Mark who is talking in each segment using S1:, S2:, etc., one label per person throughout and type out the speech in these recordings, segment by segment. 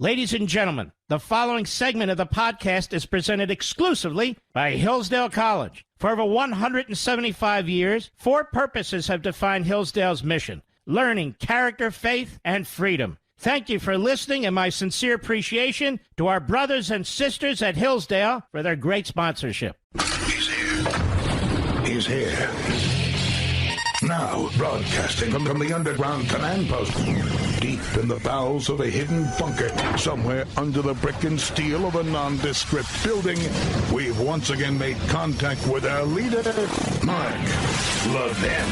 S1: Ladies and gentlemen, the following segment of the podcast is presented exclusively by Hillsdale College. For over 175 years, four purposes have defined Hillsdale's mission: learning, character, faith, and freedom. Thank you for listening, and my sincere appreciation to our brothers and sisters at Hillsdale for their great sponsorship.
S2: He's here. He's here. Now, broadcasting from the underground command post, deep in the bowels of a hidden bunker, somewhere under the brick and steel of a nondescript building, we've once again made contact with our leader, Mark Levin.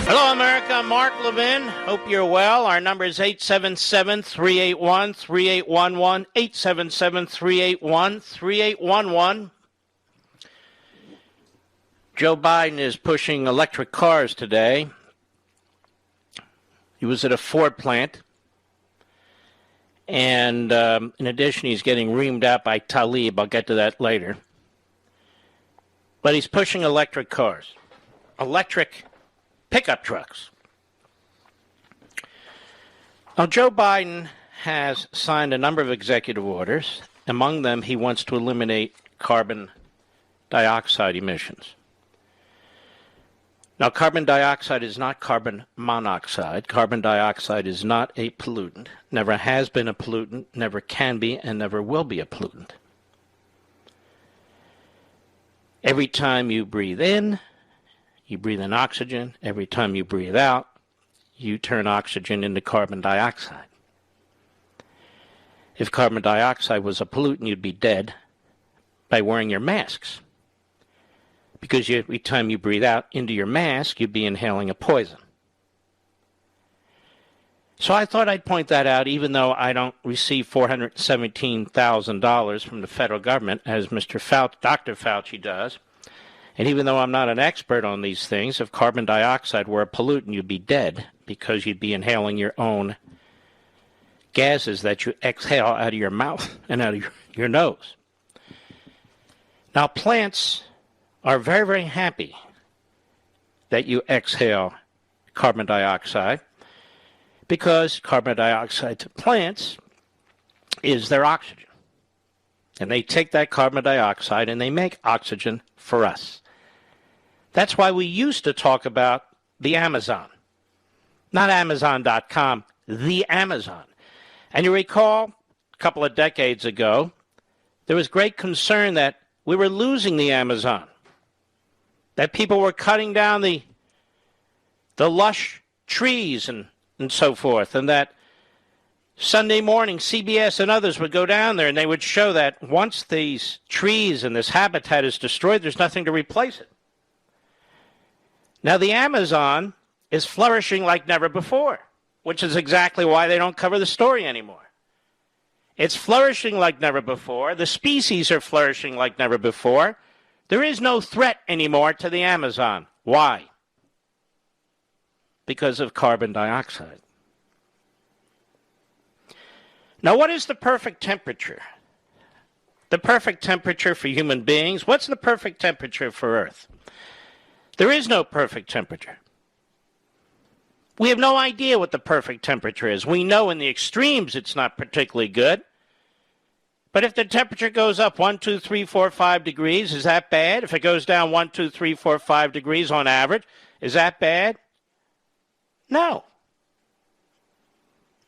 S1: Hello, America. I'm Mark Levin. Hope you're well. Our number is 877-381-3811, 877-381-3811. Joe Biden is pushing electric cars today. He was at a Ford plant. And in addition, he's getting reamed out by Tlaib. I'll get to that later. But he's pushing electric cars. Electric pickup trucks. Now, Joe Biden has signed a number of executive orders. Among them, he wants to eliminate carbon dioxide emissions. Now, carbon dioxide is not carbon monoxide. Carbon dioxide is not a pollutant, never has been a pollutant, never can be, and never will be a pollutant. Every time you breathe in oxygen. Every time you breathe out, you turn oxygen into carbon dioxide. If carbon dioxide was a pollutant, you'd be dead by wearing your masks. Because every time you breathe out into your mask, you'd be inhaling a poison. So I thought I'd point that out, even though I don't receive $417,000 from the federal government, as Dr. Fauci does. And even though I'm not an expert on these things, if carbon dioxide were a pollutant, you'd be dead because you'd be inhaling your own gases that you exhale out of your mouth and out of your nose. Now, plants are very, very happy that you exhale carbon dioxide because carbon dioxide to plants is their oxygen. And they take that carbon dioxide and they make oxygen for us. That's why we used to talk about the Amazon. Not Amazon.com, the Amazon. And you recall a couple of decades ago, there was great concern that we were losing the Amazon. That people were cutting down the lush trees and so forth, and that Sunday morning CBS and others would go down there and they would show that once these trees and this habitat is destroyed, there's nothing to replace it. Now the Amazon is flourishing like never before, which is exactly why they don't cover the story anymore. It's flourishing like never before. The species are flourishing like never before. There is no threat anymore to the Amazon. Why? Because of carbon dioxide. Now, what is the perfect temperature? The perfect temperature for human beings? What's the perfect temperature for Earth? There is no perfect temperature. We have no idea what the perfect temperature is. We know in the extremes it's not particularly good. But if the temperature goes up 1, 2, 3, 4, 5 degrees, is that bad? If it goes down 1, 2, 3, 4, 5 degrees on average, is that bad? No.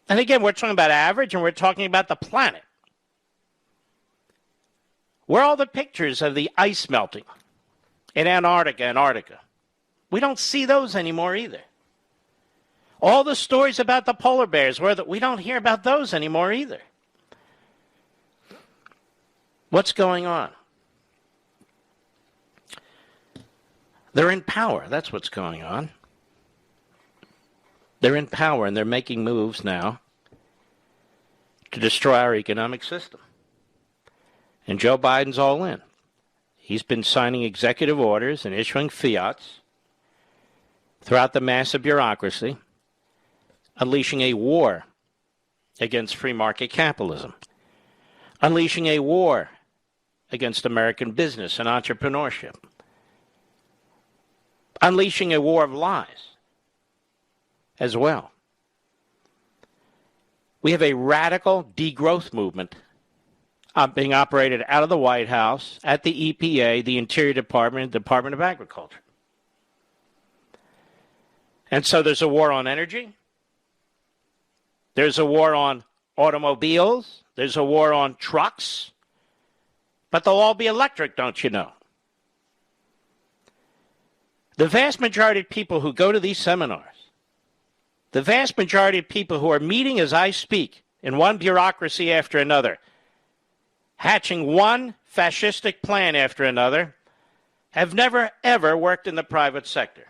S1: And again, we're talking about average, and we're talking about the planet. Where are all the pictures of the ice melting in Antarctica? We don't see those anymore either. All the stories about the polar bears, we don't hear about those anymore either. What's going on? They're in power. That's what's going on. They're in power, and they're making moves now to destroy our economic system. And Joe Biden's all in. He's been signing executive orders and issuing fiats throughout the massive bureaucracy, unleashing a war against free market capitalism, unleashing a war against American business and entrepreneurship, unleashing a war of lies as well. We have a radical degrowth movement being operated out of the White House, at the EPA, the Interior Department, the Department of Agriculture. And so there's a war on energy. There's a war on automobiles. There's a war on trucks. But they'll all be electric, don't you know? The vast majority of people who go to these seminars, the vast majority of people who are meeting as I speak in one bureaucracy after another, hatching one fascistic plan after another, have never, ever worked in the private sector.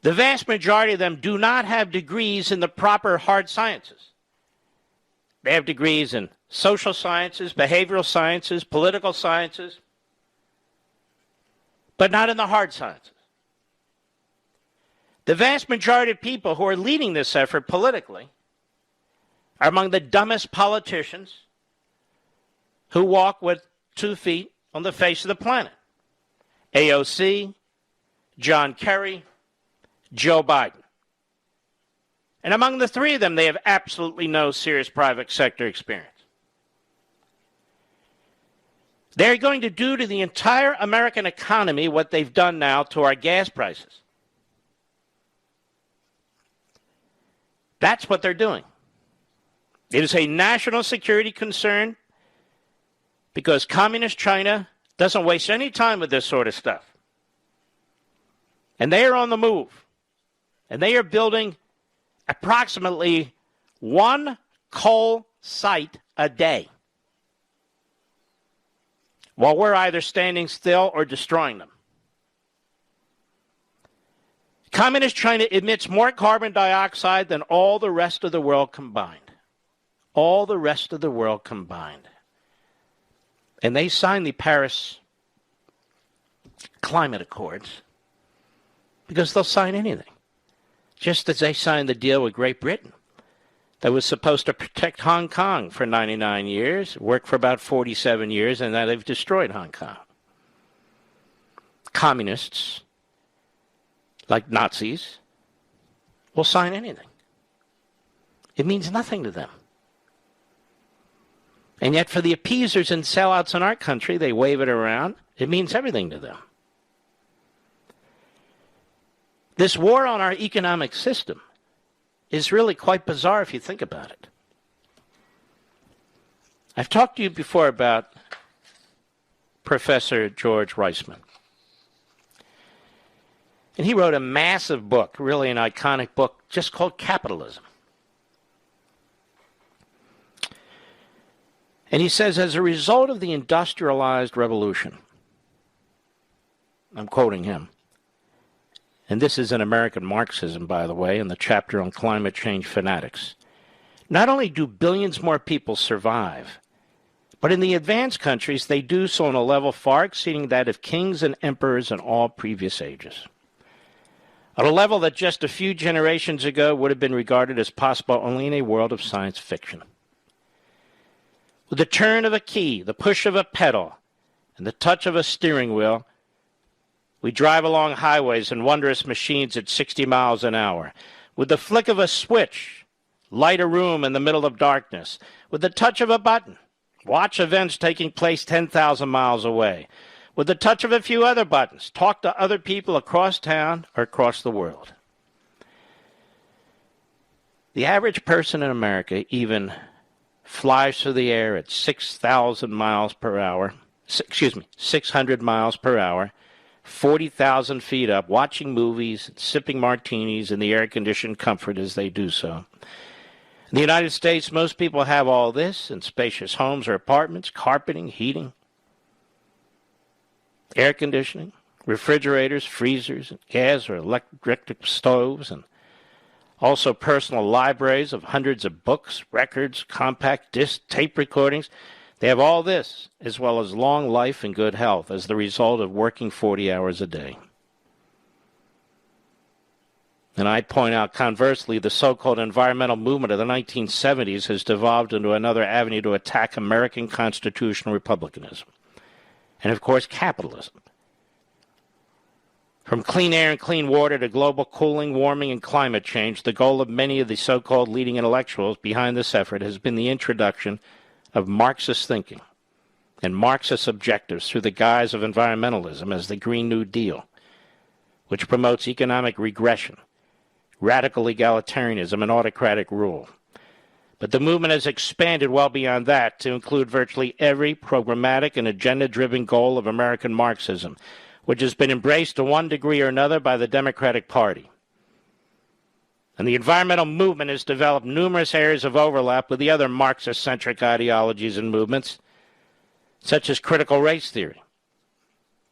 S1: The vast majority of them do not have degrees in the proper hard sciences. They have degrees in social sciences, behavioral sciences, political sciences, but not in the hard sciences. The vast majority of people who are leading this effort politically are among the dumbest politicians who walk with 2 feet on the face of the planet. AOC, John Kerry, Joe Biden. And among the three of them, they have absolutely no serious private sector experience. They're going to do to the entire American economy what they've done now to our gas prices. That's what they're doing. It is a national security concern because communist China doesn't waste any time with this sort of stuff. And they are on the move. And they are building approximately 1 coal site a day, while we're either standing still or destroying them. Communist China emits more carbon dioxide than all the rest of the world combined. All the rest of the world combined. And they signed the Paris Climate Accords because they'll sign anything. Just as they signed the deal with Great Britain that was supposed to protect Hong Kong for 99 years, worked for about 47 years, and now they've destroyed Hong Kong. Communists, like Nazis, will sign anything. It means nothing to them. And yet for the appeasers and sellouts in our country, they wave it around. It means everything to them. This war on our economic system is really quite bizarre if you think about it. I've talked to you before about Professor George Reisman. And he wrote a massive book, really an iconic book, just called Capitalism. And he says, as a result of the industrialized revolution, I'm quoting him, and this is in American Marxism, by the way, in the chapter on climate change fanatics, not only do billions more people survive, but in the advanced countries, they do so on a level far exceeding that of kings and emperors in all previous ages. At a level that just a few generations ago would have been regarded as possible only in a world of science fiction. With the turn of a key, the push of a pedal, and the touch of a steering wheel, we drive along highways and wondrous machines at 60 miles an hour. With the flick of a switch, light a room in the middle of darkness. With the touch of a button, watch events taking place 10,000 miles away. With the touch of a few other buttons, talk to other people across town or across the world. The average person in America even flies through the air at 6,000 miles per hour, 600 miles per hour, 40,000 feet up, watching movies, sipping martinis in the air-conditioned comfort as they do so. In the United States, most people have all this in spacious homes or apartments, carpeting, heating, air conditioning, refrigerators, freezers, and gas or electric stoves, and also personal libraries of hundreds of books, records, compact discs, tape recordings. They have all this, as well as long life and good health as the result of working 40 hours a day. And I point out, conversely, the so-called environmental movement of the 1970s has devolved into another avenue to attack American constitutional republicanism. And, of course, capitalism. From clean air and clean water to global cooling, warming, and climate change, the goal of many of the so-called leading intellectuals behind this effort has been the introduction of Marxist thinking and Marxist objectives through the guise of environmentalism as the Green New Deal, which promotes economic regression, radical egalitarianism, and autocratic rule. But the movement has expanded well beyond that to include virtually every programmatic and agenda-driven goal of American Marxism, which has been embraced to one degree or another by the Democratic Party. And the environmental movement has developed numerous areas of overlap with the other Marxist-centric ideologies and movements, such as critical race theory,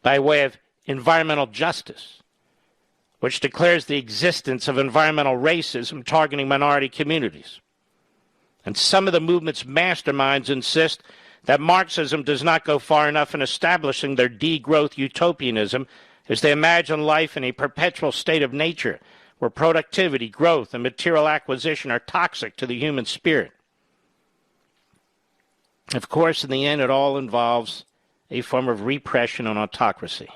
S1: by way of environmental justice, which declares the existence of environmental racism targeting minority communities. And some of the movement's masterminds insist that Marxism does not go far enough in establishing their degrowth utopianism as they imagine life in a perpetual state of nature where productivity, growth, and material acquisition are toxic to the human spirit. Of course, in the end, it all involves a form of repression and autocracy.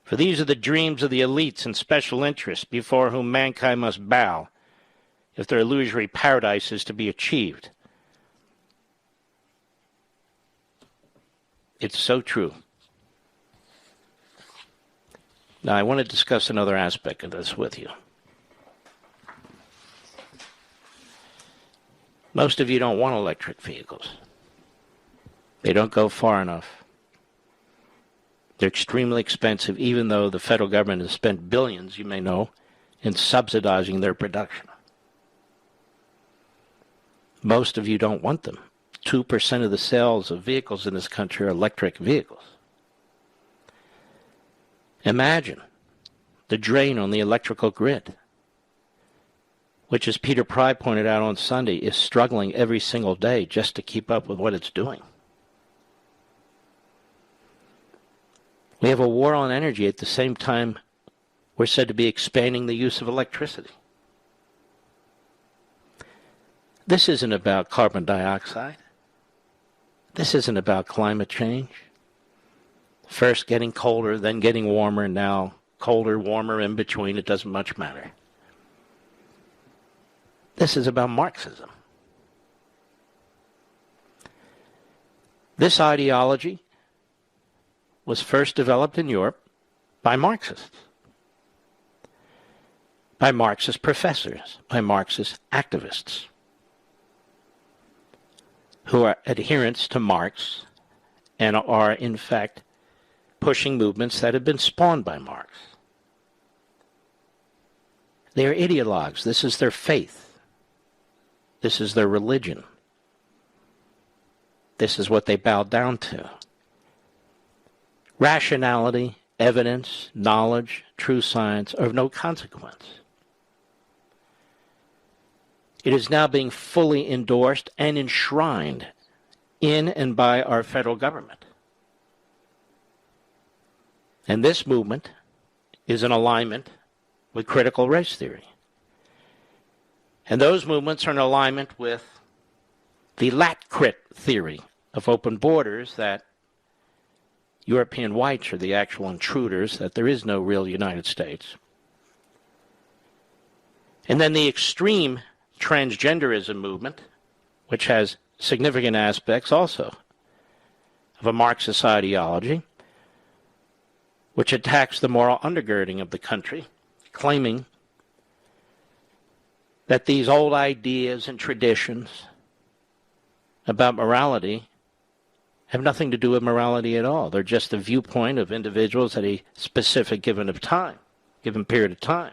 S1: For these are the dreams of the elites and special interests before whom mankind must bow if their illusory paradise is to be achieved. It's so true. Now, I want to discuss another aspect of this with you. Most of you don't want electric vehicles. They don't go far enough. They're extremely expensive, even though the federal government has spent billions, you may know, in subsidizing their production. Most of you don't want them. 2% of the sales of vehicles in this country are electric vehicles. Imagine the drain on the electrical grid, which, as Peter Pry pointed out on Sunday, is struggling every single day just to keep up with what it's doing. We have a war on energy at the same time we're said to be expanding the use of electricity. This isn't about carbon dioxide. This isn't about climate change. First getting colder, then getting warmer, and now colder, warmer, in between. It doesn't much matter. This is about Marxism. This ideology was first developed in Europe by Marxists, by Marxist professors, by Marxist activists who are adherents to Marx and are, in fact, pushing movements that have been spawned by Marx. They are ideologues. This is their faith. This is their religion. This is what they bow down to. Rationality, evidence, knowledge, true science are of no consequence. It is now being fully endorsed and enshrined in and by our federal government. And this movement is in alignment with critical race theory. And those movements are in alignment with the lat-crit theory of open borders, that European whites are the actual intruders, that there is no real United States. And then the extreme transgenderism movement, which has significant aspects also of a Marxist ideology, which attacks the moral undergirding of the country, claiming that these old ideas and traditions about morality have nothing to do with morality at all. They're just the viewpoint of individuals at a specific given period of time.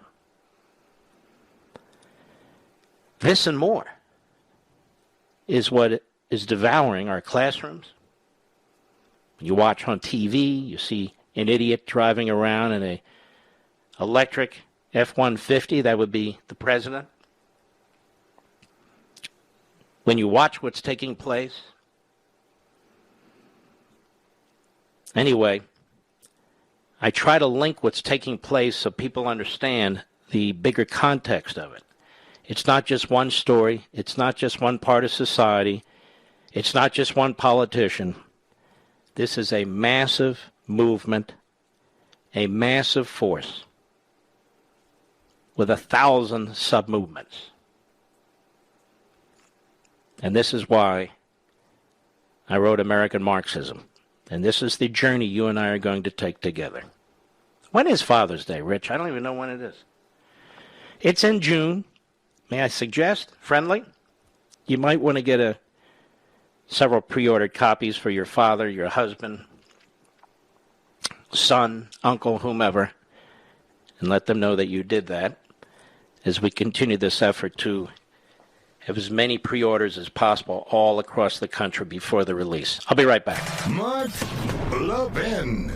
S1: This and more is what is devouring our classrooms. You watch on TV, you see an idiot driving around in an electric F-150, that would be the president. When you watch what's taking place. Anyway, I try to link what's taking place so people understand the bigger context of it. It's not just one story. It's not just one part of society. It's not just one politician. This is a massive movement a massive force with 1,000 sub-movements. And this is why I wrote American Marxism. And this is the journey you and I are going to take together. When is Father's Day, Rich? I don't even know when it is. It's in June. May I suggest, friendly, you might want to get several pre-ordered copies for your father, your husband, son, uncle, whomever, and let them know that you did that as we continue this effort to have as many pre-orders as possible all across the country before the release. I'll be right back.
S2: Mark Levin.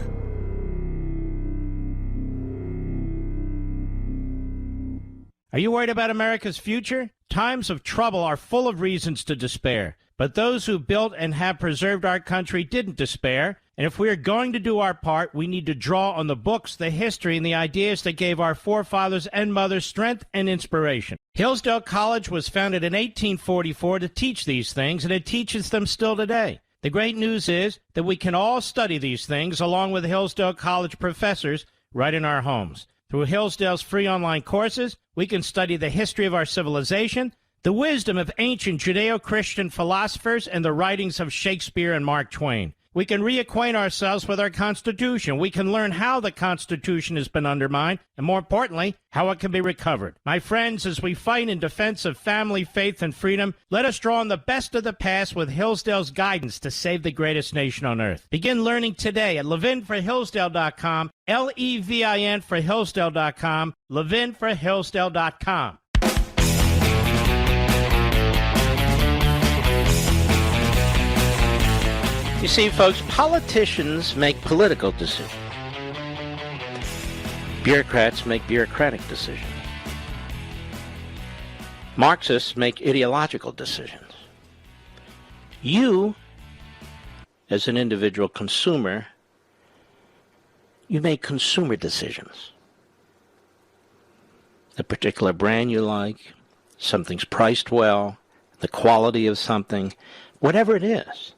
S3: Are you worried about America's future? Times of trouble are full of reasons to despair. But those who built and have preserved our country didn't despair. And if we are going to do our part, we need to draw on the books, the history, and the ideas that gave our forefathers and mothers strength and inspiration. Hillsdale College was founded in 1844 to teach these things, and it teaches them still today. The great news is that we can all study these things along with Hillsdale College professors right in our homes. Through Hillsdale's free online courses, we can study the history of our civilization, the wisdom of ancient Judeo-Christian philosophers, and the writings of Shakespeare and Mark Twain. We can reacquaint ourselves with our Constitution. We can learn how the Constitution has been undermined, and more importantly, how it can be recovered. My friends, as we fight in defense of family, faith, and freedom, let us draw on the best of the past with Hillsdale's guidance to save the greatest nation on earth. Begin learning today at levinforhillsdale.com, Levin for Hillsdale.com, levinforhillsdale.com.
S1: You see, folks, politicians make political decisions. Bureaucrats make bureaucratic decisions. Marxists make ideological decisions. You, as an individual consumer, you make consumer decisions. The particular brand you like, something's priced well, the quality of something, whatever it is.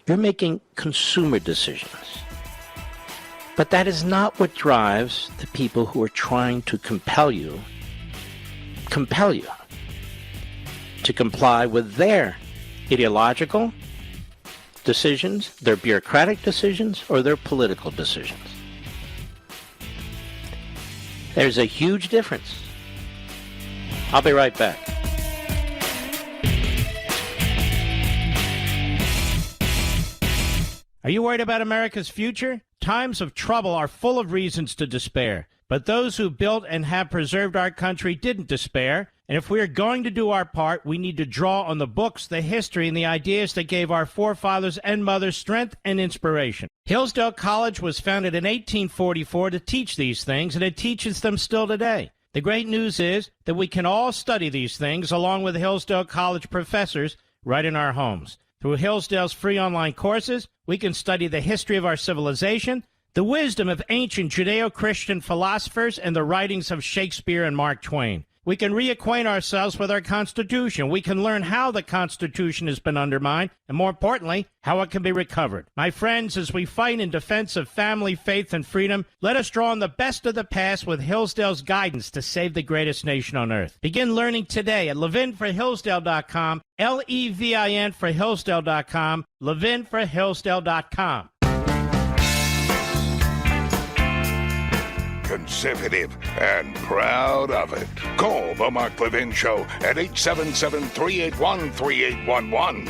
S1: You're making consumer decisions. But that is not what drives the people who are trying to compel you to comply with their ideological decisions, their bureaucratic decisions, or their political decisions. There's a huge difference. I'll be right back.
S3: Are you worried about America's future? Times of trouble are full of reasons to despair. But those who built and have preserved our country didn't despair. And if we are going to do our part, we need to draw on the books, the history, and the ideas that gave our forefathers and mothers strength and inspiration. Hillsdale College was founded in 1844 to teach these things, and it teaches them still today. The great news is that we can all study these things along with Hillsdale College professors right in our homes. Through Hillsdale's free online courses, we can study the history of our civilization, the wisdom of ancient Judeo-Christian philosophers, and the writings of Shakespeare and Mark Twain. We can reacquaint ourselves with our Constitution. We can learn how the Constitution has been undermined, and more importantly, how it can be recovered. My friends, as we fight in defense of family, faith, and freedom, let us draw on the best of the past with Hillsdale's guidance to save the greatest nation on earth. Begin learning today at levinforhillsdale.com, Levin for Hillsdale.com, levinforhillsdale.com.
S2: Conservative and proud of it. Call the Mark Levin Show at 877-381-3811.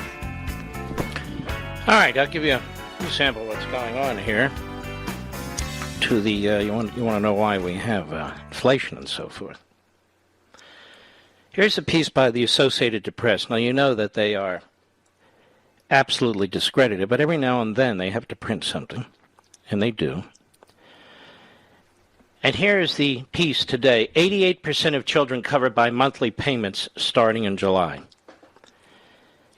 S1: All right, I'll give you a sample of what's going on here. To the you want to know why we have inflation and so forth. Here's a piece by the Associated Press. Now, you know that they are absolutely discredited, but every now and then they have to print something, and they do. And here's the piece today. 88% of children covered by monthly payments starting in July.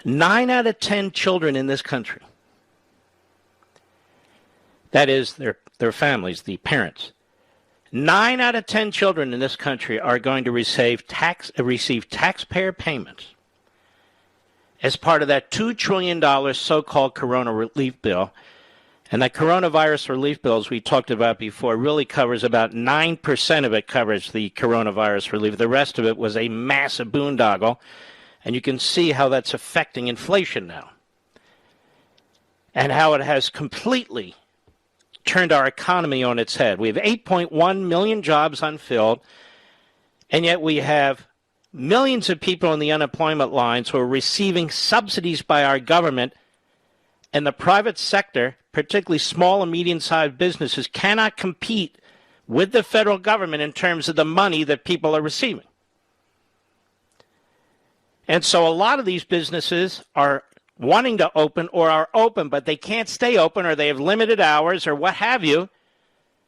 S1: 9 out of 10 children in this country, that is their families, the parents, 9 out of 10 children in this country are going to receive taxpayer payments as part of that $2 trillion so-called Corona relief bill. And that coronavirus relief bill, as we talked about before, really covers about 9% of it covers the coronavirus relief. The rest of it was a massive boondoggle. And you can see how that's affecting inflation now. And how it has completely turned our economy on its head. We have 8.1 million jobs unfilled. And yet we have millions of people on the unemployment lines who are receiving subsidies by our government. And the private sector, particularly small and medium-sized businesses, cannot compete with the federal government in terms of the money that people are receiving. And so a lot of these businesses are wanting to open or are open, but they can't stay open or they have limited hours or what have you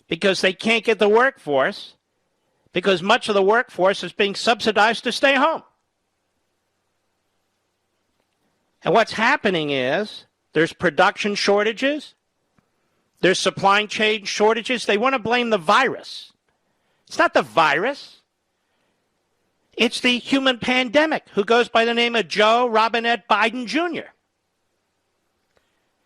S1: because they can't get the workforce because much of the workforce is being subsidized to stay home. And what's happening is there's production shortages. There's supply chain shortages. They want to blame the virus. It's not the virus. It's the human pandemic who goes by the name of Joe Robinette Biden Jr.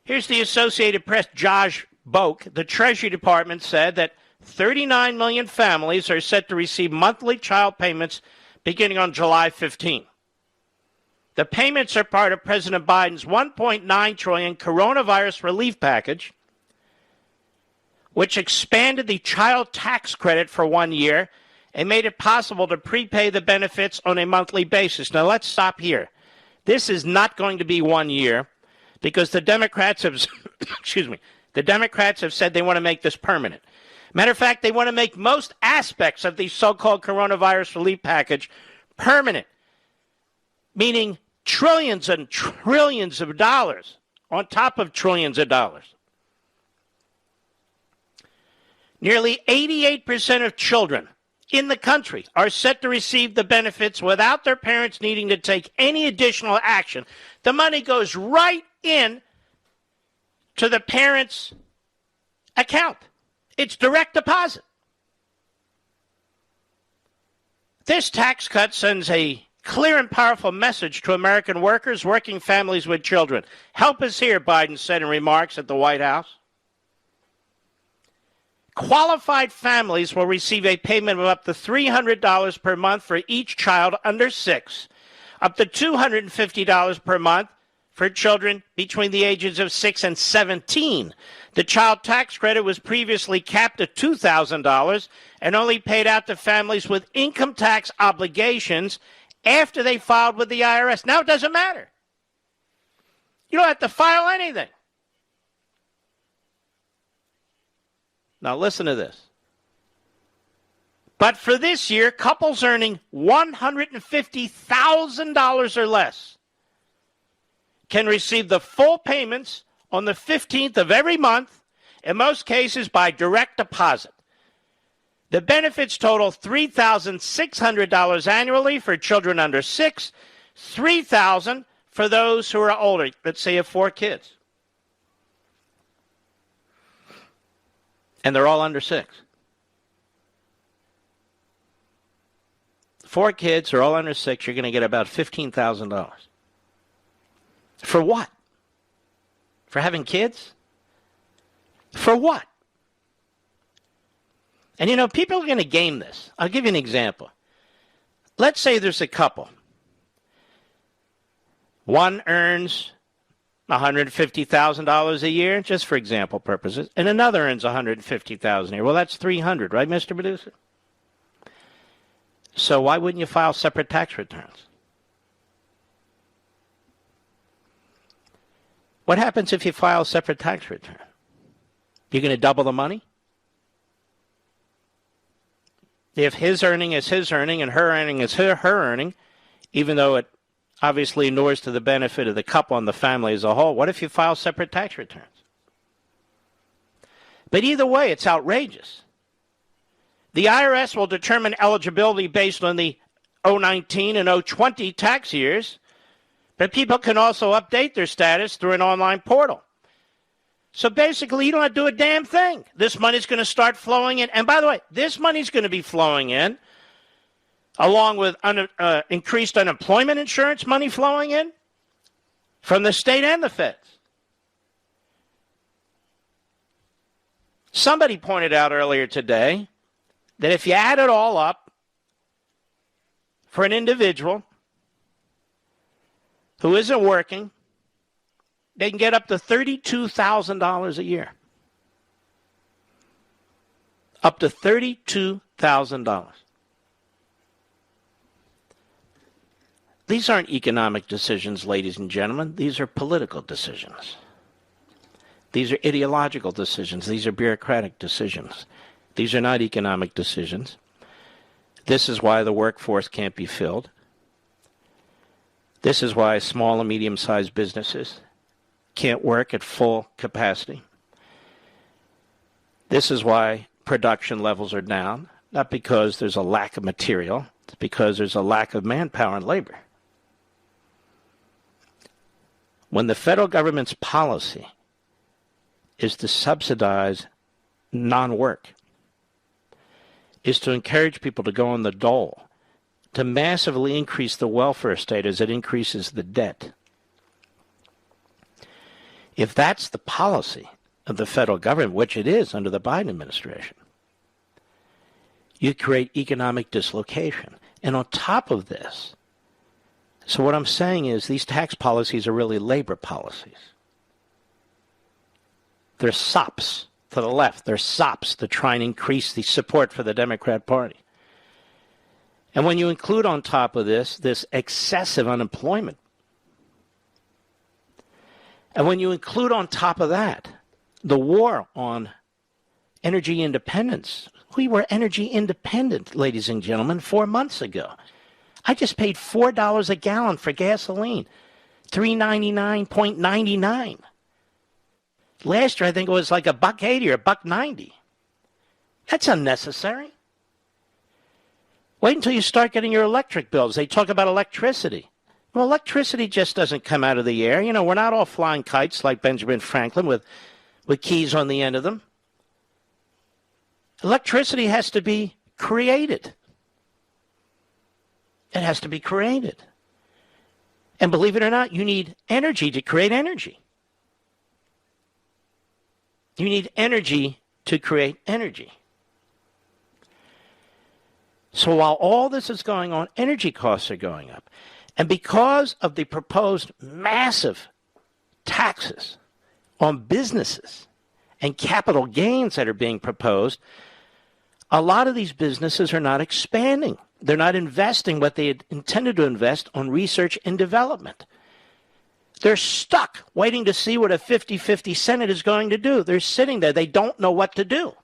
S1: Here's the Associated Press, Josh Boak. The Treasury Department said that 39 million families are set to receive monthly child payments beginning on July 15. The payments are part of President Biden's $1.9 trillion coronavirus relief package, which expanded the child tax credit for 1 year and made it possible to prepay the benefits on a monthly basis. Now, let's stop here. This is not going to be 1 year because the Democrats have, the Democrats have said they want to make this permanent. Matter of fact, they want to make most aspects of the so-called coronavirus relief package permanent, meaning trillions and trillions of dollars on top of trillions of dollars. Nearly 88% of children in the country are set to receive the benefits without their parents needing to take any additional action. The money goes right in to the parents' account. It's direct deposit. This tax cut sends a clear and powerful message to American workers, working families with children. Help is here, Biden said in remarks at the White House. Qualified families will receive a payment of up to $300 per month for each child under 6, up to $250 per month for children between the ages of 6 and 17. The child tax credit was previously capped at $2,000 and only paid out to families with income tax obligations after they filed with the IRS. Now it doesn't matter. You don't have to file anything. Now listen to this. But for this year, couples earning $150,000 or less can receive the full payments on the 15th of every month, in most cases by direct deposit. The benefits total $3,600 annually for children under 6, $3,000 for those who are older, let's say you have 4 kids. And they're all under 6. 4 kids are all under 6. You're going to get about $15,000. For what? For having kids? For what? And, you know, people are going to game this. I'll give you an example. Let's say there's a couple. One earns $150,000 a year, just for example purposes, and another earns $150,000 a year. Well, that's $300,000, right, Mr. Producer? So why wouldn't you file separate tax returns? What happens if you file a separate tax return? You're going to double the money? If his earning is his earning and her earning is her earning, even though it obviously inures to the benefit of the couple and the family as a whole, what if you file separate tax returns? But either way, it's outrageous. The IRS will determine eligibility based on the 2019 and 2020 tax years, but people can also update their status through an online portal. So basically, you don't have to do a damn thing. This money's going to start flowing in. And by the way, this money's going to be flowing in along with increased unemployment insurance money flowing in from the state and the feds. Somebody pointed out earlier today that if you add it all up for an individual who isn't working, they can get up to $32,000 a year. Up to $32,000. These aren't economic decisions, ladies and gentlemen. These are political decisions. These are ideological decisions. These are bureaucratic decisions. These are not economic decisions. This is why the workforce can't be filled. This is why small and medium-sized businesses can't work at full capacity. This is why production levels are down, not because there's a lack of material, it's because there's a lack of manpower and labor. When the federal government's policy is to subsidize non-work, is to encourage people to go on the dole, to massively increase the welfare state as it increases the debt. If that's the policy of the federal government, which it is under the Biden administration, you create economic dislocation. And on top of this, so what I'm saying is these tax policies are really labor policies. They're sops to the left. They're sops to try and increase the support for the Democrat Party. And when you include on top of this excessive unemployment, and when you include on top of that the war on energy independence, we were energy independent, ladies and gentlemen, 4 months ago. I just paid $4 a gallon for gasoline, $3.99.99. Last year, I think it was like $1.80 or $1.90. That's unnecessary. Wait until you start getting your electric bills. They talk about electricity. Well, electricity just doesn't come out of the air. You know, we're not all flying kites like Benjamin Franklin with keys on the end of them. Electricity has to be created. It has to be created. And believe it or not, you need energy to create energy. You need energy to create energy. So while all this is going on, energy costs are going up. And because of the proposed massive taxes on businesses and capital gains that are being proposed, a lot of these businesses are not expanding. They're not investing what they had intended to invest on research and development. They're stuck waiting to see what a 50-50 Senate is going to do. They're sitting there. They don't know what to do.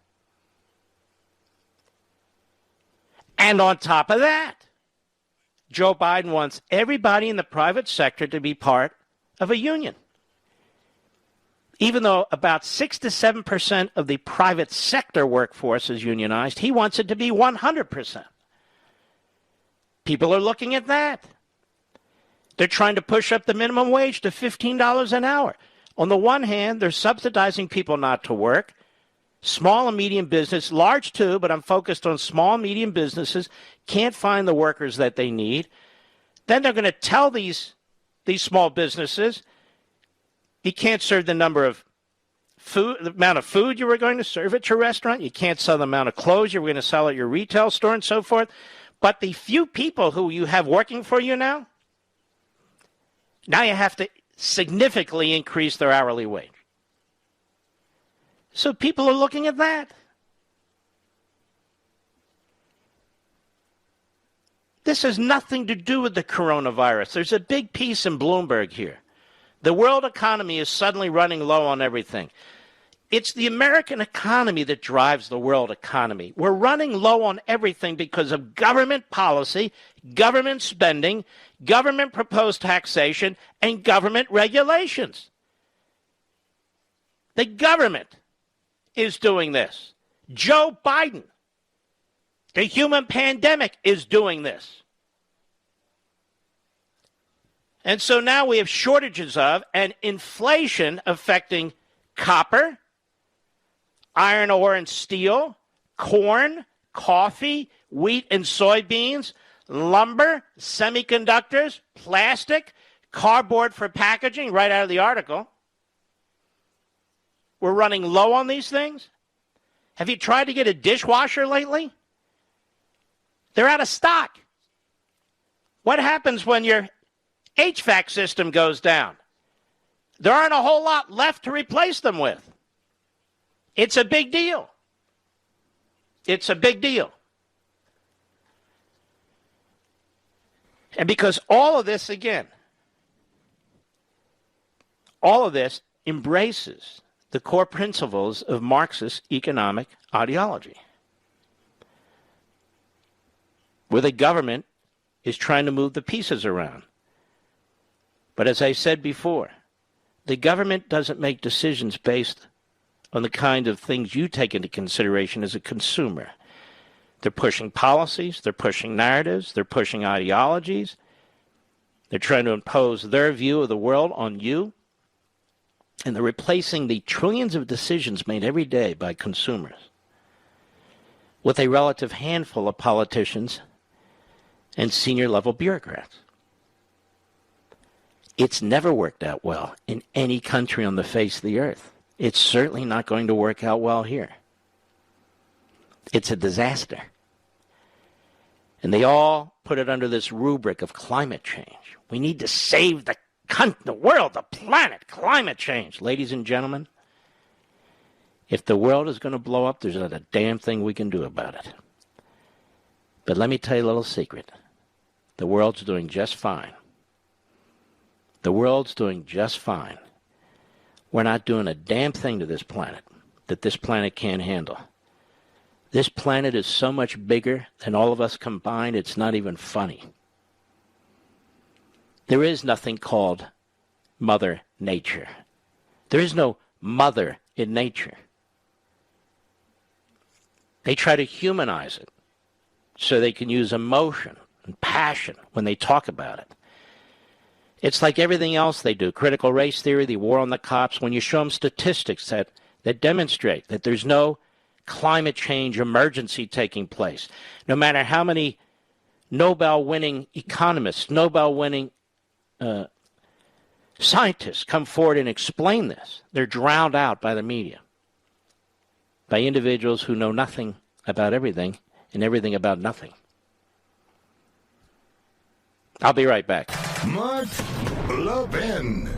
S1: And on top of that, Joe Biden wants everybody in the private sector to be part of a union. Even though about 6 to 7% of the private sector workforce is unionized, he wants it to be 100%. People are looking at that. They're trying to push up the minimum wage to $15 an hour. On the one hand, they're subsidizing people not to work. Small and medium business, large too, but I'm focused on small and medium businesses, can't find the workers that they need. Then they're going to tell these small businesses, you can't serve the amount of food you were going to serve at your restaurant. You can't sell the amount of clothes you were going to sell at your retail store and so forth. But the few people who you have working for you now you have to significantly increase their hourly wage. So people are looking at that. This has nothing to do with the coronavirus. There's a big piece in Bloomberg here. The world economy is suddenly running low on everything. It's the American economy that drives the world economy. We're running low on everything because of government policy, government spending, government proposed taxation, and government regulations. The government is doing this. Joe Biden, the human pandemic, is doing this. And so now we have shortages of and inflation affecting copper, iron ore and steel, corn, coffee, wheat and soybeans, lumber, semiconductors, plastic, cardboard for packaging, right out of the article. We're running low on these things. Have you tried to get a dishwasher lately? They're out of stock. What happens when your HVAC system goes down? There aren't a whole lot left to replace them with. It's a big deal. It's a big deal. And because all of this, again, all of this embraces the core principles of Marxist economic ideology, where the government is trying to move the pieces around. But as I said before, the government doesn't make decisions based on the kind of things you take into consideration as a consumer. They're pushing policies, they're pushing narratives, they're pushing ideologies. They're trying to impose their view of the world on you. And they're replacing the trillions of decisions made every day by consumers with a relative handful of politicians and senior-level bureaucrats. It's never worked out well in any country on the face of the earth. It's certainly not going to work out well here. It's a disaster. And they all put it under this rubric of climate change. We need to save the world, the planet, climate change. Ladies and gentlemen, if the world is going to blow up, there's not a damn thing we can do about it. But let me tell you a little secret. The world's doing just fine. The world's doing just fine. We're not doing a damn thing to this planet that this planet can't handle. This planet is so much bigger than all of us combined, it's not even funny. There is nothing called Mother Nature. There is no mother in nature. They try to humanize it so they can use emotion and passion when they talk about it. It's like everything else they do, critical race theory, the war on the cops, when you show them statistics that demonstrate that there's no climate change emergency taking place. No matter how many Nobel-winning economists, Nobel-winning scientists come forward and explain this, they're drowned out by the media, by individuals who know nothing about everything and everything about nothing. I'll be right back.
S2: Mark Levin.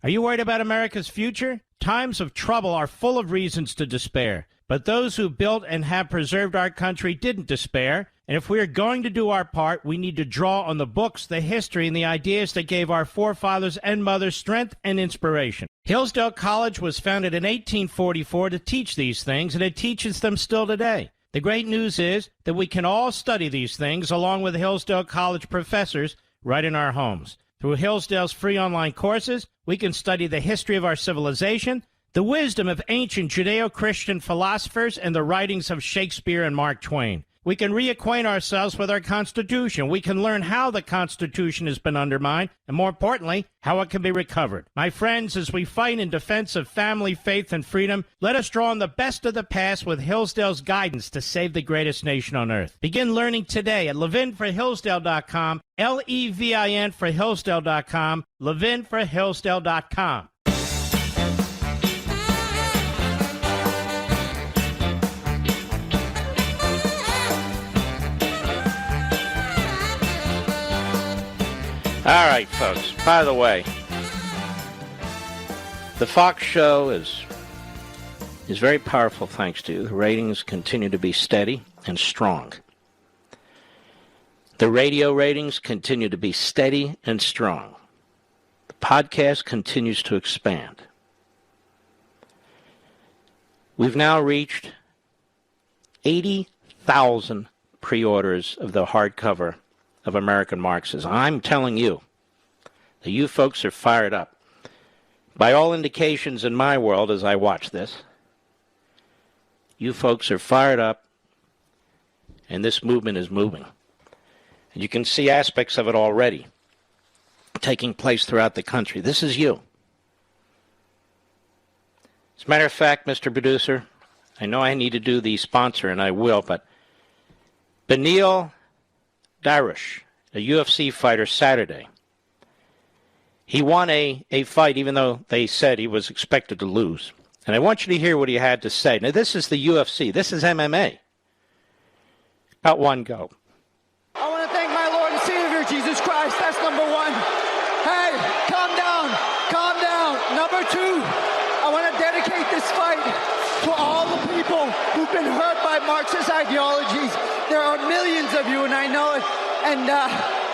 S3: Are you worried about America's future? Times of trouble are full of reasons to despair. But those who built and have preserved our country didn't despair. And if we are going to do our part, we need to draw on the books, the history, and the ideas that gave our forefathers and mothers strength and inspiration. Hillsdale College was founded in 1844 to teach these things, and it teaches them still today. The great news is that we can all study these things along with Hillsdale College professors right in our homes. Through Hillsdale's free online courses, we can study the history of our civilization, the wisdom of ancient Judeo-Christian philosophers, and the writings of Shakespeare and Mark Twain. We can reacquaint ourselves with our Constitution. We can learn how the Constitution has been undermined, and more importantly, how it can be recovered. My friends, as we fight in defense of family, faith, and freedom, let us draw on the best of the past with Hillsdale's guidance to save the greatest nation on earth. Begin learning today at levinforhillsdale.com, Levin for Hillsdale.com, levinforhillsdale.com.
S1: All right, folks. By the way, the Fox show is very powerful thanks to you. The ratings continue to be steady and strong. The radio ratings continue to be steady and strong. The podcast continues to expand. We've now reached 80,000 pre-orders of the hardcover of American Marxism. I'm telling you that you folks are fired up. By all indications in my world as I watch this, you folks are fired up, and this movement is moving. And you can see aspects of it already taking place throughout the country. This is you. As a matter of fact, Mr. Producer, I know I need to do the sponsor, and I will, but Beneil Dariush, a UFC fighter, Saturday, He won a fight even though they said he was expected to lose. And I want you to hear what he had to say. Now, this is the UFC. This is MMA. Got one go.
S4: I want to thank my Lord and Savior, Jesus Christ. That's number one. Hey, calm down. Calm down. Number two, I want to dedicate this fight to all the people who've been hurt by Marxist ideologies. There are millions of you, and I know it. And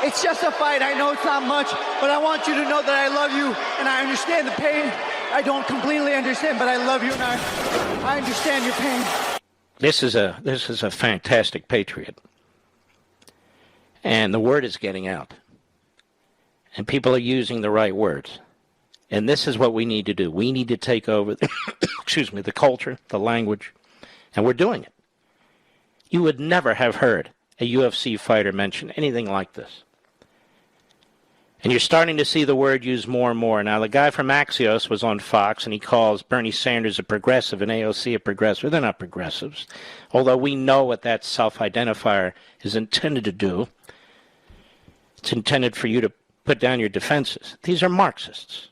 S4: it's just a fight. I know it's not much, but I want you to know that I love you, and I understand the pain. I don't completely understand, but I love you, and I understand your pain.
S1: This is a fantastic patriot. And the word is getting out. And people are using the right words. And this is what we need to do. We need to take over the culture, the language, and we're doing it. You would never have heard a UFC fighter mention anything like this. And you're starting to see the word used more and more. Now, the guy from Axios was on Fox, and he calls Bernie Sanders a progressive and AOC a progressive. They're not progressives, although we know what that self-identifier is intended to do. It's intended for you to put down your defenses. These are Marxists,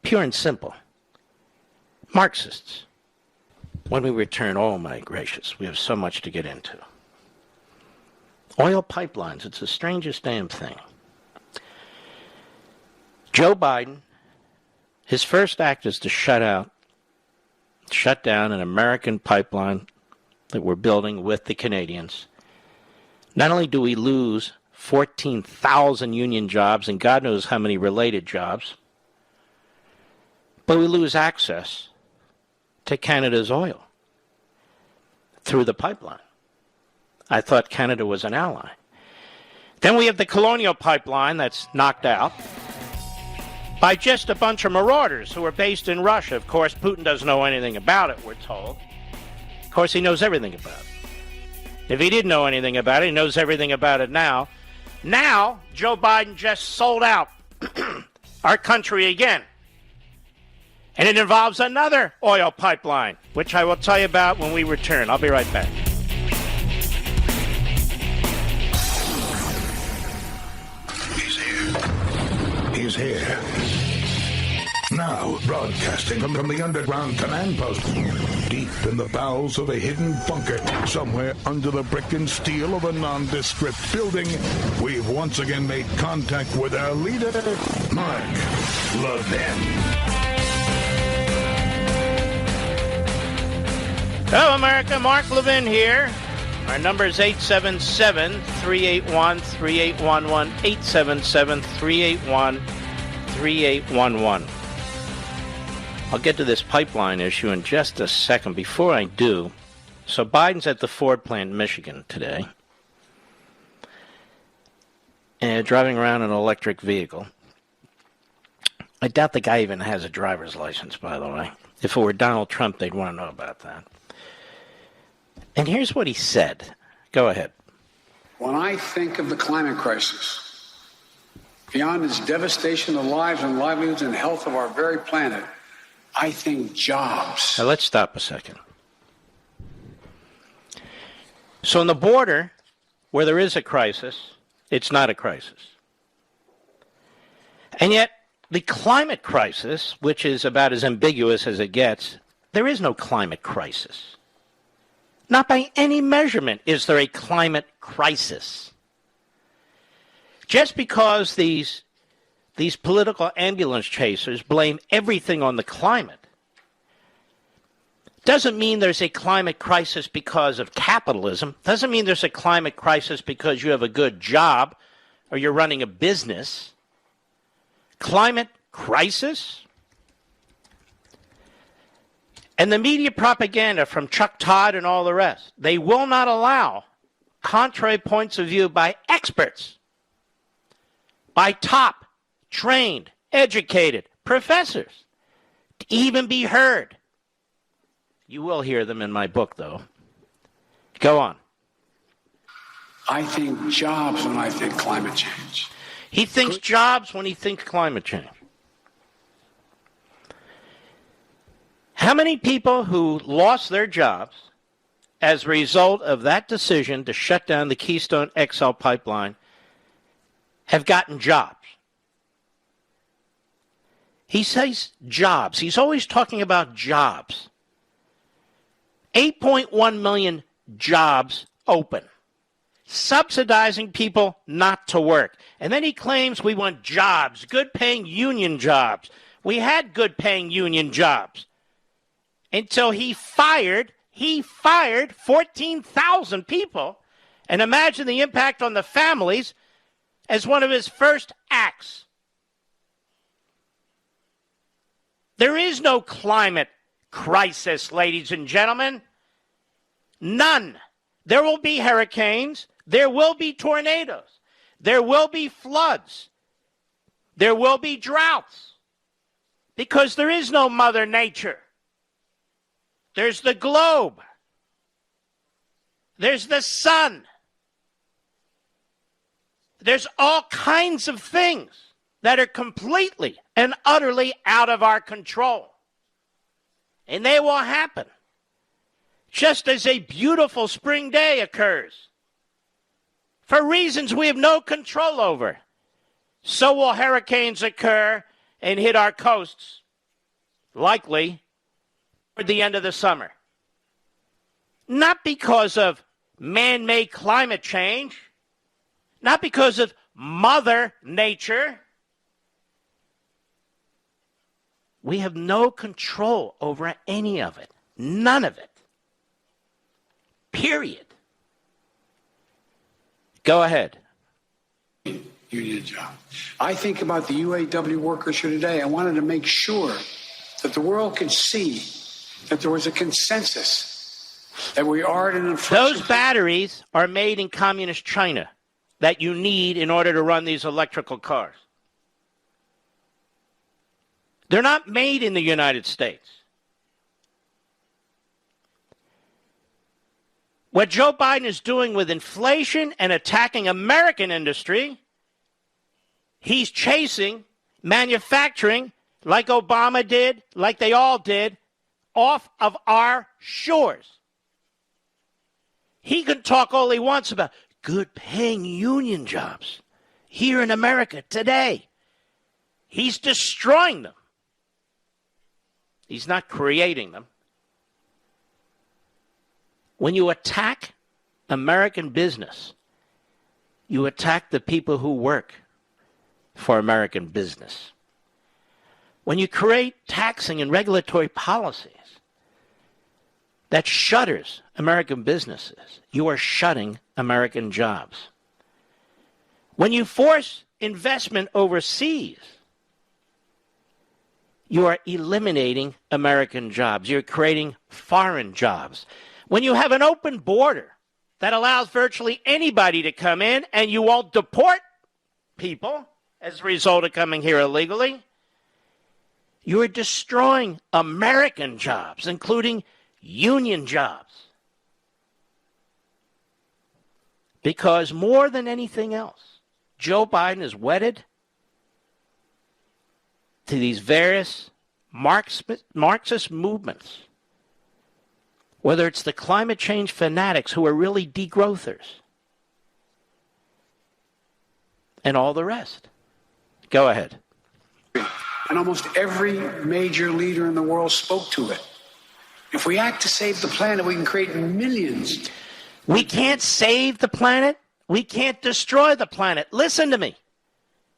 S1: pure and simple. Marxists. When we return, oh my gracious, we have so much to get into. Oil pipelines, it's the strangest damn thing. Joe Biden, his first act is to shut down an American pipeline that we're building with the Canadians. Not only do we lose 14,000 union jobs and God knows how many related jobs, but we lose access to Canada's oil through the pipeline. I thought Canada was an ally. Then we have the Colonial Pipeline that's knocked out by just a bunch of marauders who are based in Russia. Of course, Putin doesn't know anything about it, we're told. Of course, he knows everything about it. If he didn't know anything about it, he knows everything about it now. Now, Joe Biden just sold out our country again. And it involves another oil pipeline, which I will tell you about when we return. I'll be right back.
S2: He's here. Now, broadcasting from the underground command post, deep in the bowels of a hidden bunker, somewhere under the brick and steel of a nondescript building, we've once again made contact with our leader, Mark Levin.
S1: Hello, America. Mark Levin here. Our number is 877-381-3811, 877-381-3811. I'll get to this pipeline issue in just a second. Before I do, so Biden's at the Ford plant in Michigan today, and driving around in an electric vehicle. I doubt the guy even has a driver's license, by the way. If it were Donald Trump, they'd want to know about that. And here's what he said. Go ahead.
S5: When I think of the climate crisis, beyond its devastation of lives and livelihoods and health of our very planet, I think jobs.
S1: Now let's stop a second. So on the border, where there is a crisis, it's not a crisis. And yet, the climate crisis, which is about as ambiguous as it gets, there is no climate crisis. Not by any measurement is there a climate crisis. Just because these political ambulance chasers blame everything on the climate doesn't mean there's a climate crisis because of capitalism. Doesn't mean there's a climate crisis because you have a good job or you're running a business. Climate crisis? And the media propaganda from Chuck Todd and all the rest, they will not allow contrary points of view by experts, by top, trained, educated professors to even be heard. You will hear them in my book, though. Go on.
S5: I think jobs when I think climate change.
S1: He thinks jobs when he thinks climate change. How many people who lost their jobs as a result of that decision to shut down the Keystone XL pipeline have gotten jobs? He says jobs. He's always talking about jobs. 8.1 million jobs open, subsidizing people not to work. And then he claims we want jobs, good-paying union jobs. We had good-paying union jobs until he fired 14,000 people. And imagine the impact on the families as one of his first acts. There is no climate crisis, ladies and gentlemen. None. There will be hurricanes. There will be tornadoes. There will be floods. There will be droughts. Because there is no Mother Nature. There's the globe. There's the sun. There's all kinds of things that are completely and utterly out of our control. And they will happen. Just as a beautiful spring day occurs. For reasons we have no control over. So will hurricanes occur and hit our coasts. Likely toward the end of the summer. Not because of man-made climate change. Not because of Mother Nature. We have no control over any of it. None of it. Period. Go ahead.
S5: Union job. I think about the UAW workers here today. I wanted to make sure that the world could see that there was a consensus that we are at an inflection.
S1: Those batteries are made in communist China that you need in order to run these electrical cars. They're not made in the United States. What Joe Biden is doing with inflation and attacking American industry, he's chasing manufacturing like Obama did, like they all did, off of our shores. He can talk all he wants about good-paying union jobs here in America today. He's destroying them. He's not creating them. When you attack American business, you attack the people who work for American business. When you create taxing and regulatory policies that shutters American businesses, you are shutting American jobs. When you force investment overseas, you are eliminating American jobs. You're creating foreign jobs. When you have an open border that allows virtually anybody to come in and you won't deport people as a result of coming here illegally, you are destroying American jobs, including union jobs. Because more than anything else, Joe Biden is wedded to these various Marxist movements, whether it's the climate change fanatics who are really degrowthers, and all the rest. Go ahead.
S5: And almost every major leader in the world spoke to it. If we act to save the planet, we can create millions.
S1: We can't save the planet. We can't destroy the planet. Listen to me.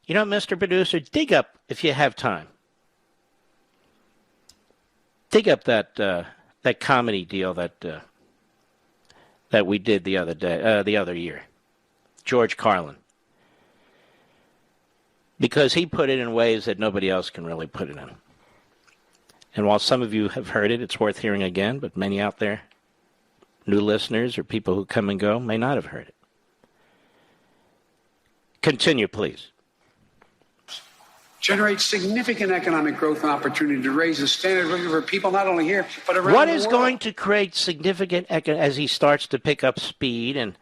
S1: You know, Mr. Producer, dig up, if you have time, dig up that comedy deal that we did the other year, George Carlin, because he put it in ways that nobody else can really put it in. And while some of you have heard it, it's worth hearing again, but many out there, new listeners or people who come and go, may not have heard it. Continue, please.
S5: Generate significant economic growth and opportunity to raise the standard of living for people not only here, but around the world.
S1: What is going to create significant, as he starts to pick up speed and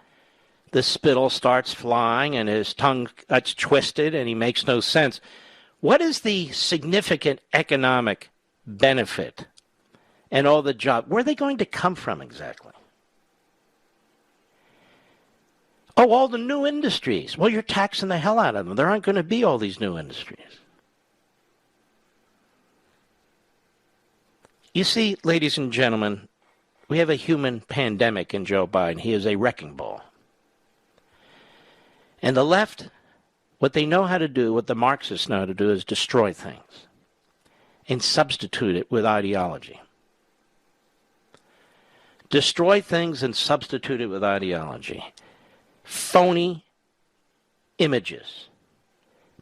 S1: the spittle starts flying and his tongue gets twisted and he makes no sense, what is the significant economic benefit and all the jobs? Where are they going to come from exactly? Oh, all the new industries. Well, you're taxing the hell out of them. There aren't going to be all these new industries. You see, ladies and gentlemen, we have a human pandemic in Joe Biden. He is a wrecking ball. And the left, what they know how to do, what the Marxists know how to do, is destroy things and substitute it with ideology. Destroy things and substitute it with ideology. Phony images.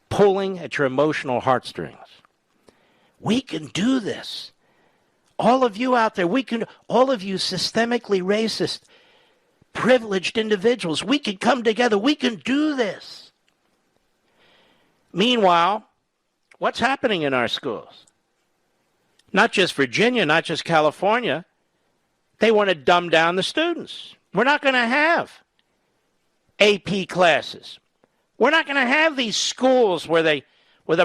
S1: Pulling at your emotional heartstrings. We can do this. All of you out there, all of you systemically racist, privileged individuals, we can come together. We can do this. Meanwhile, what's happening in our schools? Not just Virginia, not just California. They want to dumb down the students. We're not going to have AP classes. We're not going to have these schools where the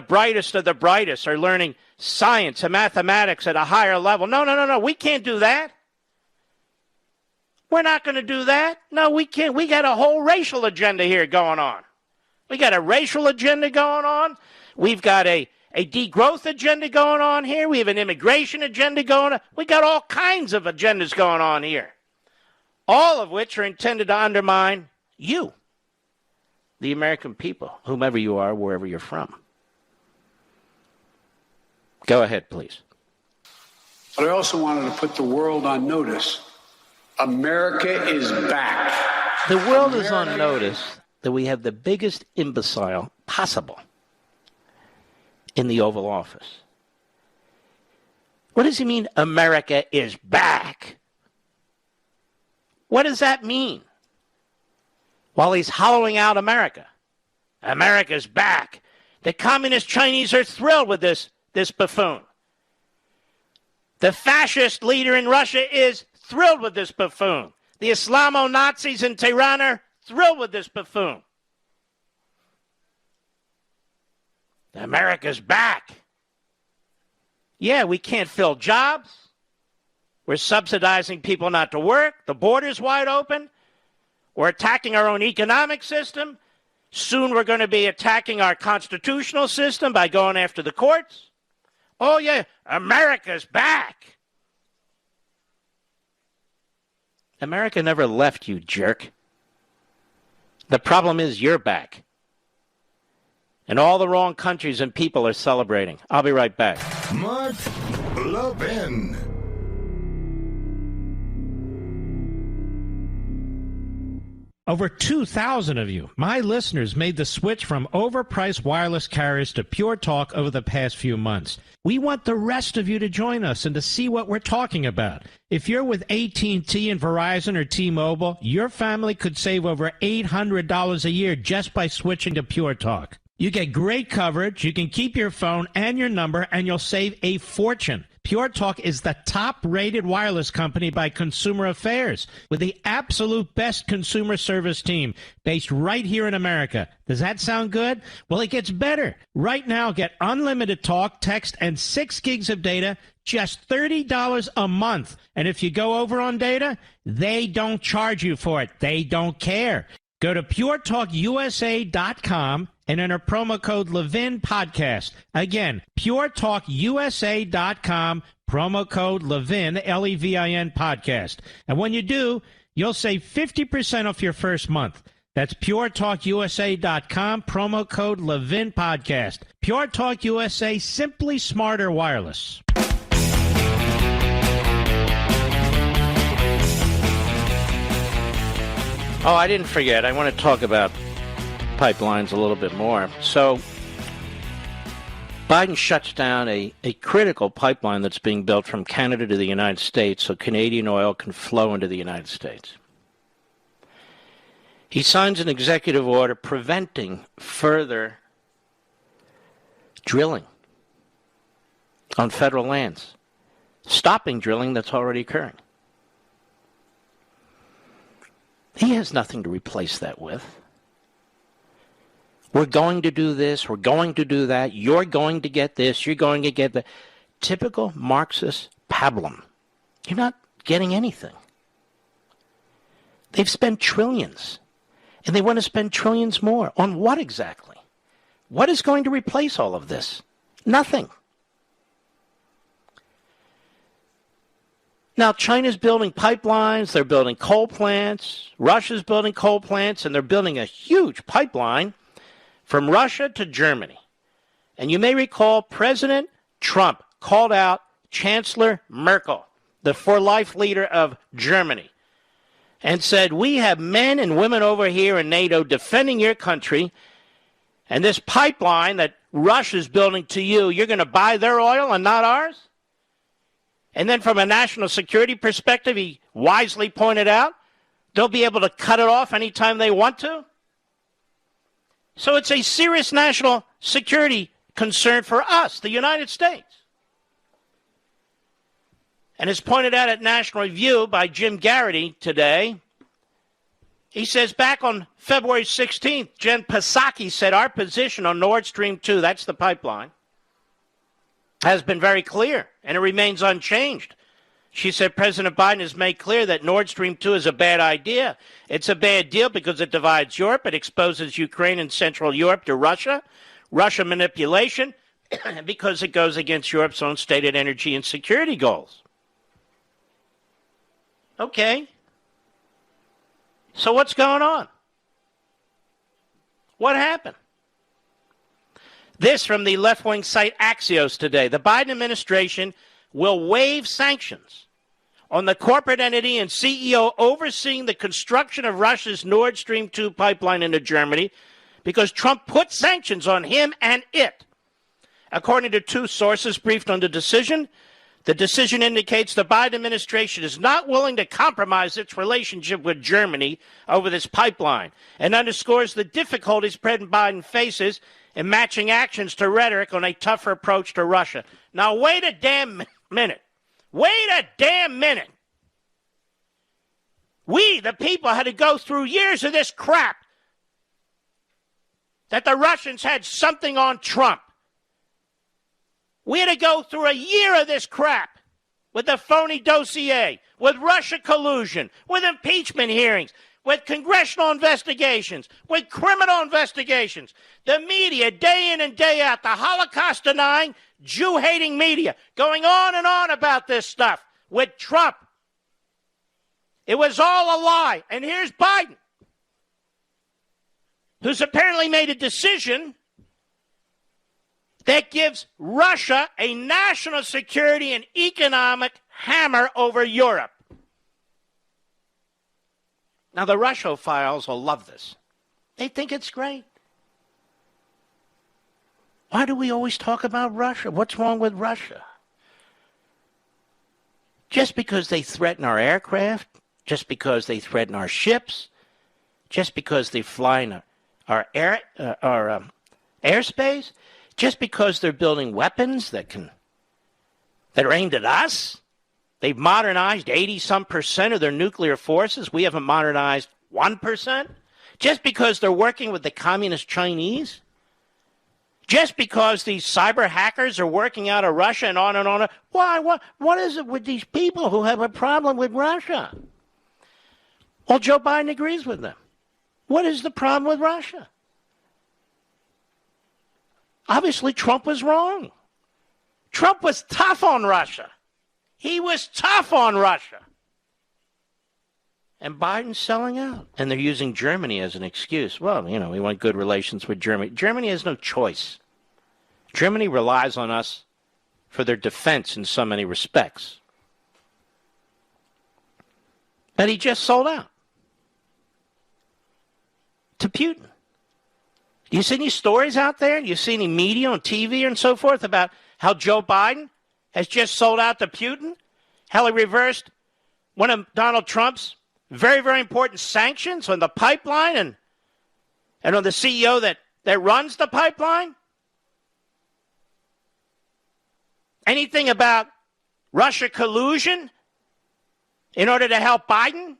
S1: brightest of the brightest are learning science and mathematics at a higher level. No. We can't do that. We're not going to do that. No, we can't. We got a whole racial agenda here going on. We got a racial agenda going on. We've got a degrowth agenda going on here. We have an immigration agenda going on. We got all kinds of agendas going on here, all of which are intended to undermine you, the American people, whomever you are, wherever you're from. Go ahead, please.
S5: But I also wanted to put the world on notice. America is back.
S1: The world is on notice that we have the biggest imbecile possible in the Oval Office. What does he mean, America is back? What does that mean? While he's hollowing out America. America's back. The communist Chinese are thrilled with this buffoon. The fascist leader in Russia is thrilled with this buffoon. The Islamo-Nazis in Tehran are thrilled with this buffoon. America's back. Yeah, we can't fill jobs. We're subsidizing people not to work. The border's wide open. We're attacking our own economic system. Soon we're going to be attacking our constitutional system by going after the courts. Oh, yeah, America's back. America never left, you jerk. The problem is you're back. And all the wrong countries and people are celebrating. I'll be right back.
S2: Mark Levin.
S3: Over 2,000 of you, my listeners, made the switch from overpriced wireless carriers to Pure Talk over the past few months. We want the rest of you to join us and to see what we're talking about. If you're with AT&T and Verizon or T-Mobile, your family could save over $800 a year just by switching to Pure Talk. You get great coverage, you can keep your phone and your number, and you'll save a fortune. Pure Talk is the top-rated wireless company by Consumer Affairs, with the absolute best consumer service team based right here in America. Does that sound good? Well, it gets better. Right now, get unlimited talk, text, and 6 gigs of data, just $30 a month. And if you go over on data, they don't charge you for it. They don't care. Go to puretalkusa.com and enter promo code Levin Podcast. Again, puretalkusa.com, promo code Levin, Levin Podcast. And when you do, you'll save 50% off your first month. That's puretalkusa.com, promo code Levin Podcast. Pure Talk USA, simply smarter wireless.
S1: Oh, I didn't forget. I want to talk about pipelines a little bit more. So Biden shuts down a critical pipeline that's being built from Canada to the United States so Canadian oil can flow into the United States. He signs an executive order preventing further drilling on federal lands, stopping drilling that's already occurring. He has nothing to replace that with. We're going to do this, we're going to do that, you're going to get this, you're going to get that. Typical Marxist pablum. You're not getting anything. They've spent trillions, and they want to spend trillions more. On what exactly? What is going to replace all of this? Nothing. Now, China's building pipelines, they're building coal plants, Russia's building coal plants, and they're building a huge pipeline from Russia to Germany. And you may recall President Trump called out Chancellor Merkel, the for-life leader of Germany, and said, we have men and women over here in NATO defending your country, and this pipeline that Russia's building to you, you're going to buy their oil and not ours? And then from a national security perspective, he wisely pointed out, they'll be able to cut it off anytime they want to. So it's a serious national security concern for us, the United States. And as pointed out at National Review by Jim Garrity today, he says back on February 16th, Jen Psaki said our position on Nord Stream 2, that's the pipeline, has been very clear, and it remains unchanged. She said President Biden has made clear that Nord Stream 2 is a bad idea. It's a bad deal because it divides Europe. It exposes Ukraine and Central Europe to Russia manipulation, because it goes against Europe's own stated energy and security goals. Okay. So what's going on? What happened? This from the left-wing site Axios today. The Biden administration will waive sanctions on the corporate entity and CEO overseeing the construction of Russia's Nord Stream 2 pipeline into Germany because Trump put sanctions on him and it. According to two sources briefed on the decision indicates the Biden administration is not willing to compromise its relationship with Germany over this pipeline and underscores the difficulties President Biden faces in matching actions to rhetoric on a tougher approach to Russia. Now, wait a damn minute. Wait a damn minute. We, the people, had to go through years of this crap that the Russians had something on Trump. We had to go through a year of this crap with the phony dossier, with Russia collusion, with impeachment hearings, with congressional investigations, with criminal investigations. The media, day in and day out, the Holocaust-denying, Jew-hating media, going on and on about this stuff with Trump. It was all a lie. And here's Biden, who's apparently made a decision that gives Russia a national security and economic hammer over Europe. Now, the Russophiles will love this. They think it's great. Why do we always talk about Russia? What's wrong with Russia? Just because they threaten our aircraft, just because they threaten our ships, just because they fly in our airspace, just because they're building weapons that are aimed at us. They've modernized 80-some% of their nuclear forces. We haven't modernized 1%. Just because they're working with the communist Chinese. Just because these cyber hackers are working out of Russia and on and on. Why? What is it with these people who have a problem with Russia? Well, Joe Biden agrees with them. What is the problem with Russia? Obviously, Trump was wrong. Trump was tough on Russia. He was tough on Russia. And Biden's selling out. And they're using Germany as an excuse. Well, we want good relations with Germany. Germany has no choice. Germany relies on us for their defense in so many respects. But he just sold out to Putin. Do you see any stories out there? Do you see any media on TV and so forth about how Joe Biden has just sold out to Putin? How he reversed one of Donald Trump's very, very important sanctions on the pipeline and on the CEO that runs the pipeline? Anything about Russia collusion in order to help Biden?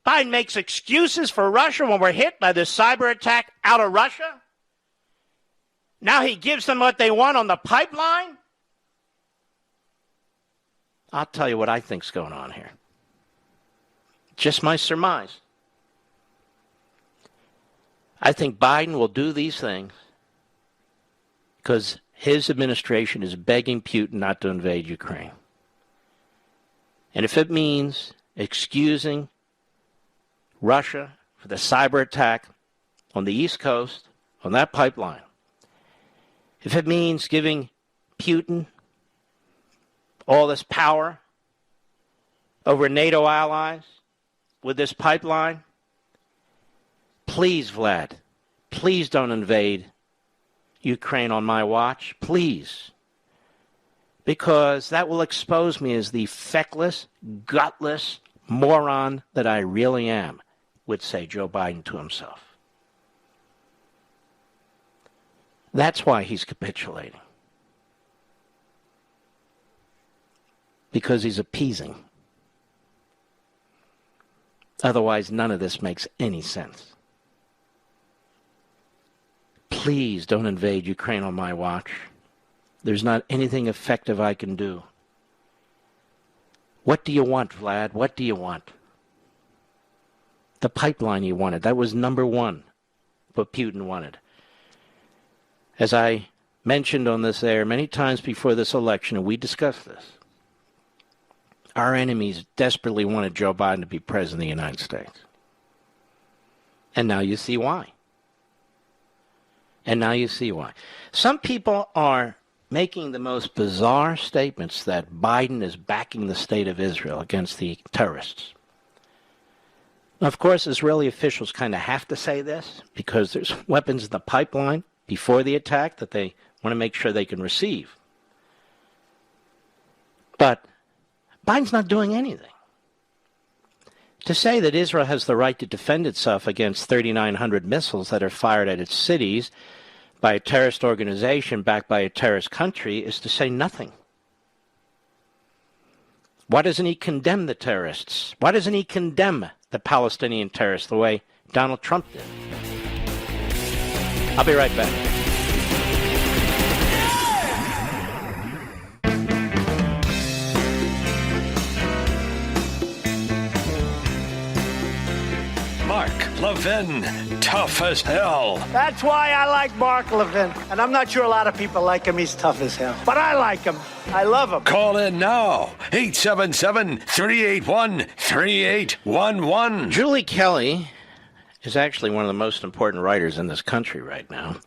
S1: Biden makes excuses for Russia when we're hit by this cyber attack out of Russia. Now he gives them what they want on the pipeline. I'll tell you what I think's going on here. Just my surmise. I think Biden will do these things because his administration is begging Putin not to invade Ukraine. And if it means excusing Russia for the cyber attack on the East Coast, on that pipeline, if it means giving Putin all this power over NATO allies with this pipeline, please, Vlad, please don't invade Ukraine on my watch, please. Because that will expose me as the feckless, gutless moron that I really am, would say Joe Biden to himself. That's why he's capitulating. Because he's appeasing. Otherwise, none of this makes any sense. Please don't invade Ukraine on my watch. There's not anything effective I can do. What do you want, Vlad? What do you want? The pipeline you wanted. That was number one, what Putin wanted. As I mentioned on this air many times before this election, and we discussed this, our enemies desperately wanted Joe Biden to be president of the United States. And now you see why. And now you see why. Some people are making the most bizarre statements that Biden is backing the state of Israel against the terrorists. Of course, Israeli officials kind of have to say this because there's weapons in the pipeline before the attack that they want to make sure they can receive. But Biden's not doing anything. To say that Israel has the right to defend itself against 3,900 missiles that are fired at its cities by a terrorist organization backed by a terrorist country is to say nothing. Why doesn't he condemn the terrorists? Why doesn't he condemn the Palestinian terrorists the way Donald Trump did? I'll be right back.
S6: Mark Levin, tough as hell.
S7: That's why I like Mark Levin. And I'm not sure a lot of people like him. He's tough as hell. But I like him. I love him.
S6: Call in now. 877-381-3811.
S1: Julie Kelly is actually one of the most important writers in this country right now.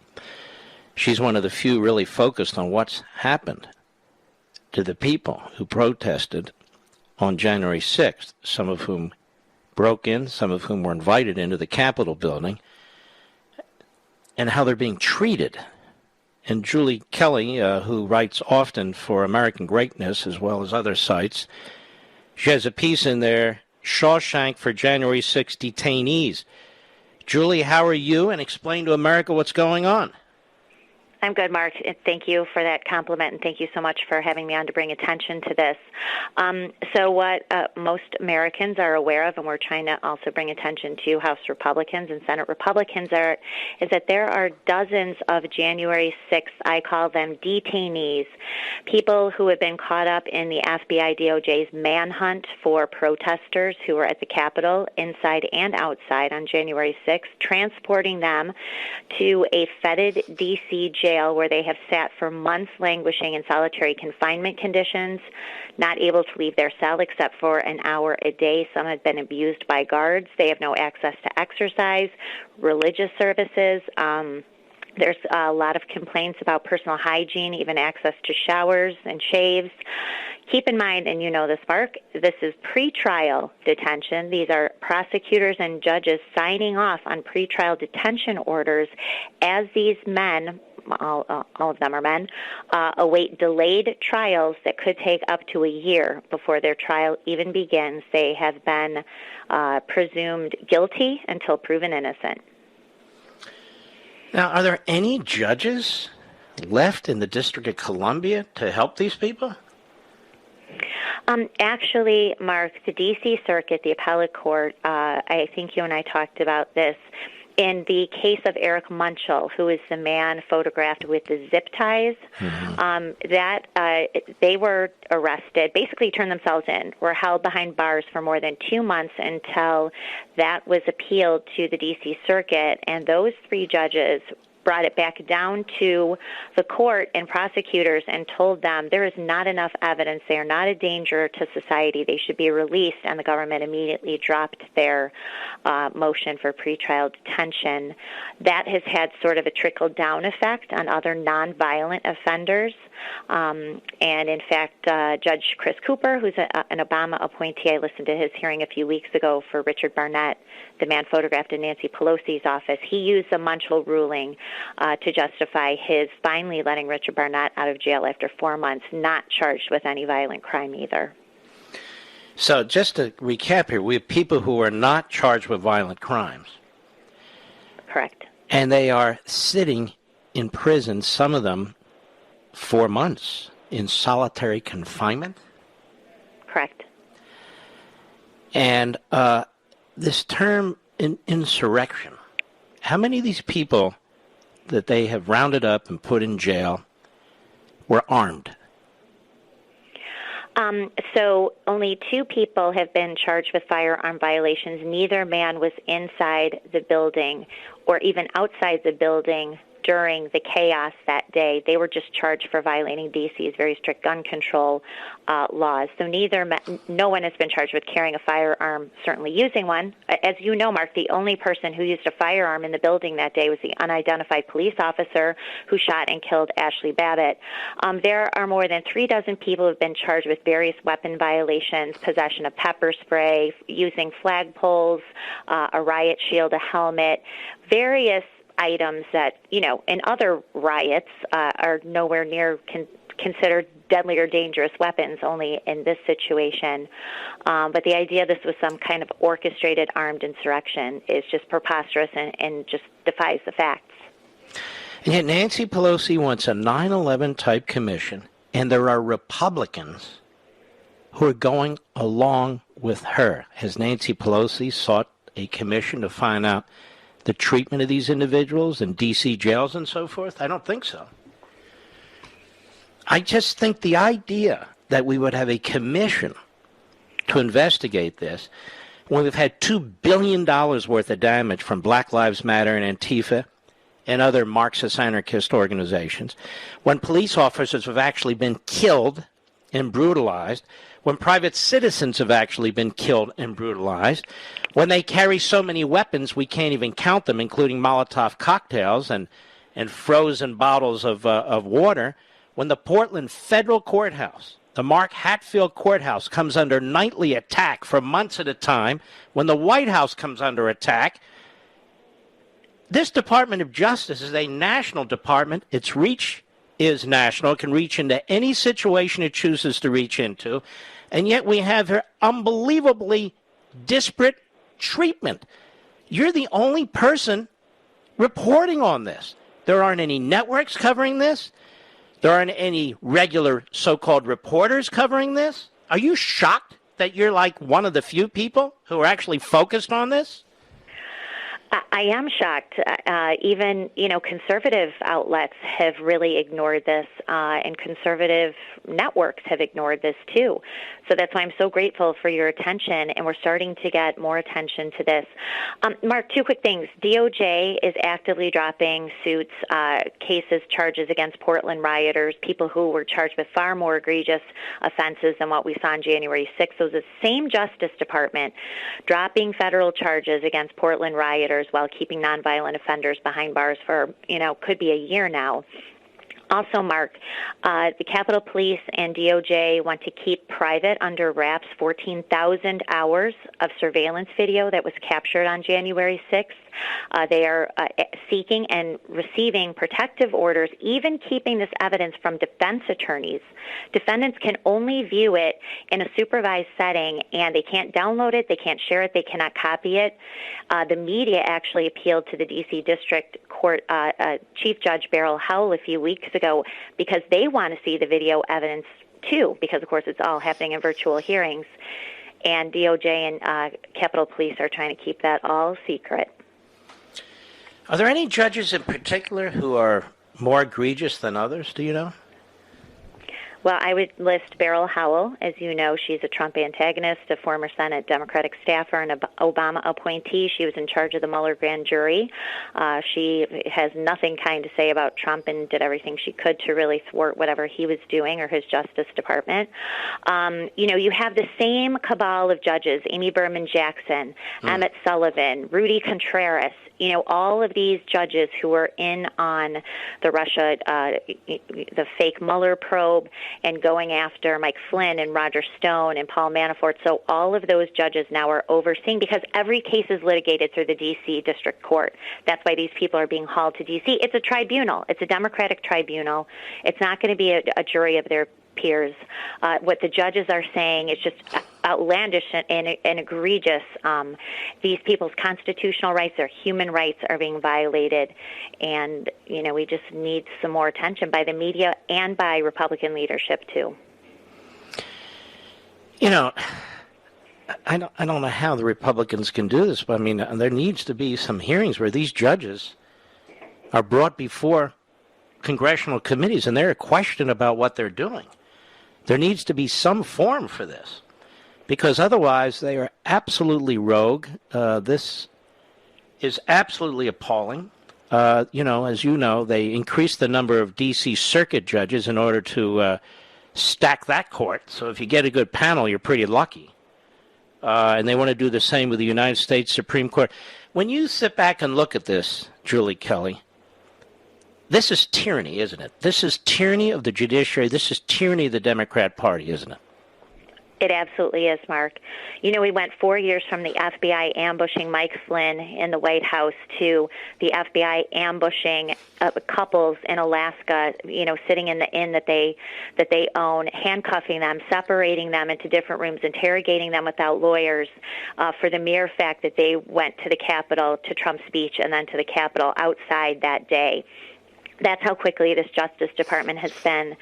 S1: She's one of the few really focused on what's happened to the people who protested on January 6th, some of whom broke in, some of whom were invited into the Capitol building, and how they're being treated. And Julie Kelly, who writes often for American Greatness as well as other sites, she has a piece in there, Shawshank for January 6 detainees. Julie, how are you? And explain to America what's going on.
S8: I'm good, Mark. Thank you for that compliment, and thank you so much for having me on to bring attention to this. So what most Americans are aware of, and we're trying to also bring attention to House Republicans and Senate Republicans, is that there are dozens of January 6th, I call them detainees, people who have been caught up in the FBI DOJ's manhunt for protesters who were at the Capitol, inside and outside, on January 6th, transporting them to a fetid D.C. jail where they have sat for months languishing in solitary confinement conditions, not able to leave their cell except for an hour a day. Some have been abused by guards. They have no access to exercise, religious services. There's a lot of complaints about personal hygiene, even access to showers and shaves. Keep in mind, and you know this, Mark, this is pretrial detention. These are prosecutors and judges signing off on pretrial detention orders as these men, all of them are men, await delayed trials that could take up to a year before their trial even begins. They have been presumed guilty until proven innocent.
S1: Now, are there any judges left in the District of Columbia to help these people?
S8: Actually, Mark, the D.C. Circuit, the appellate court, I think you and I talked about this, in the case of Eric Munchell, who is the man photographed with the zip ties, they were arrested, basically turned themselves in, were held behind bars for more than 2 months until that was appealed to the D.C. Circuit, and those three judges brought it back down to the court and prosecutors and told them there is not enough evidence, they are not a danger to society, they should be released, and the government immediately dropped their motion for pretrial detention. That has had sort of a trickle-down effect on other nonviolent offenders. And in fact, Judge Chris Cooper, who's an Obama appointee, I listened to his hearing a few weeks ago for Richard Barnett, the man photographed in Nancy Pelosi's office. He used the Munchell ruling to justify his finally letting Richard Barnett out of jail after 4 months, not charged with any violent crime either.
S1: So just to recap here, we have people who are not charged with violent crimes.
S8: Correct.
S1: And they are sitting in prison, some of them 4 months, in solitary confinement.
S8: Correct.
S1: And this term insurrection, how many of these people that they have rounded up and put in jail were armed?
S8: So only 2 people have been charged with firearm violations. Neither man was inside the building or even outside the building during the chaos that day. They were just charged for violating D.C.'s very strict gun control laws. So no one has been charged with carrying a firearm, certainly using one. As you know, Mark, the only person who used a firearm in the building that day was the unidentified police officer who shot and killed Ashley Babbitt. There are more than 36 people who have been charged with various weapon violations, possession of pepper spray, using flagpoles, a riot shield, a helmet, various items that, in other riots are nowhere near considered deadly or dangerous weapons, only in this situation. But the idea this was some kind of orchestrated armed insurrection is just preposterous and just defies the facts.
S1: And yet Nancy Pelosi wants a 9/11 type commission, and there are Republicans who are going along with her. Has Nancy Pelosi sought a commission to find out the treatment of these individuals in D.C. jails and so forth? I don't think so. I just think the idea that we would have a commission to investigate this when we've had $2 billion worth of damage from Black Lives Matter and Antifa and other Marxist anarchist organizations, when police officers have actually been killed and brutalized, when private citizens have actually been killed and brutalized, when they carry so many weapons we can't even count them, including Molotov cocktails and frozen bottles of water, when the Portland Federal Courthouse, the Mark Hatfield Courthouse, comes under nightly attack for months at a time, when the White House comes under attack. This Department of Justice is a national department. Its reach is national. It can reach into any situation it chooses to reach into. And yet we have her unbelievably disparate treatment. You're the only person reporting on this. There aren't any networks covering this. There aren't any regular so-called reporters covering this. Are you shocked that you're like one of the few people who are actually focused on this?
S8: I am shocked. Even, conservative outlets have really ignored this, and conservative networks have ignored this too. So that's why I'm so grateful for your attention, and we're starting to get more attention to this. Mark, 2 quick things. DOJ is actively dropping suits, cases, charges against Portland rioters, people who were charged with far more egregious offenses than what we saw on January 6th. So the same Justice Department dropping federal charges against Portland rioters while keeping nonviolent offenders behind bars for, could be a year now. Also, Mark, the Capitol Police and DOJ want to keep private under wraps 14,000 hours of surveillance video that was captured on January 6th. They are seeking and receiving protective orders, even keeping this evidence from defense attorneys. Defendants can only view it in a supervised setting, and they can't download it, they can't share it, they cannot copy it. The media actually appealed to the D.C. District Court Chief Judge Beryl Howell a few weeks ago because they want to see the video evidence too, because, of course, it's all happening in virtual hearings. And DOJ and Capitol Police are trying to keep that all secret.
S1: Are there any judges in particular who are more egregious than others, do you know?
S8: Well, I would list Beryl Howell. As you know, she's a Trump antagonist, a former Senate Democratic staffer, and an Obama appointee. She was in charge of the Mueller grand jury. She has nothing kind to say about Trump and did everything she could to really thwart whatever he was doing or his Justice Department. You have the same cabal of judges, Amy Berman Jackson, Emmett Sullivan, Rudy Contreras, all of these judges who were in on the Russia, the fake Mueller probe, and going after Mike Flynn and Roger Stone and Paul Manafort. So all of those judges now are overseeing, because every case is litigated through the D.C. District Court. That's why these people are being hauled to D.C. It's a tribunal. It's a Democratic tribunal. It's not going to be a jury of their peers. What the judges are saying is just outlandish and egregious. These people's constitutional rights, their human rights, are being violated, and we just need some more attention by the media and by Republican leadership too.
S1: I don't know how the Republicans can do this, but there needs to be some hearings where these judges are brought before congressional committees and they're questioned about what they're doing. There needs to be some form for this, because otherwise they are absolutely rogue. This is absolutely appalling. As you know, they increased the number of D.C. circuit judges in order to stack that court. So if you get a good panel, you're pretty lucky. And they want to do the same with the United States Supreme Court. When you sit back and look at this, Julie Kelly, this is tyranny, isn't it? This is tyranny of the judiciary. This is tyranny of the Democrat Party, isn't it?
S8: It absolutely is, Mark. We went 4 years from the FBI ambushing Mike Flynn in the White House to the FBI ambushing couples in Alaska, sitting in the inn that they own, handcuffing them, separating them into different rooms, interrogating them without lawyers for the mere fact that they went to the Capitol, to Trump's speech, and then to the Capitol outside that day. That's how quickly this Justice Department has been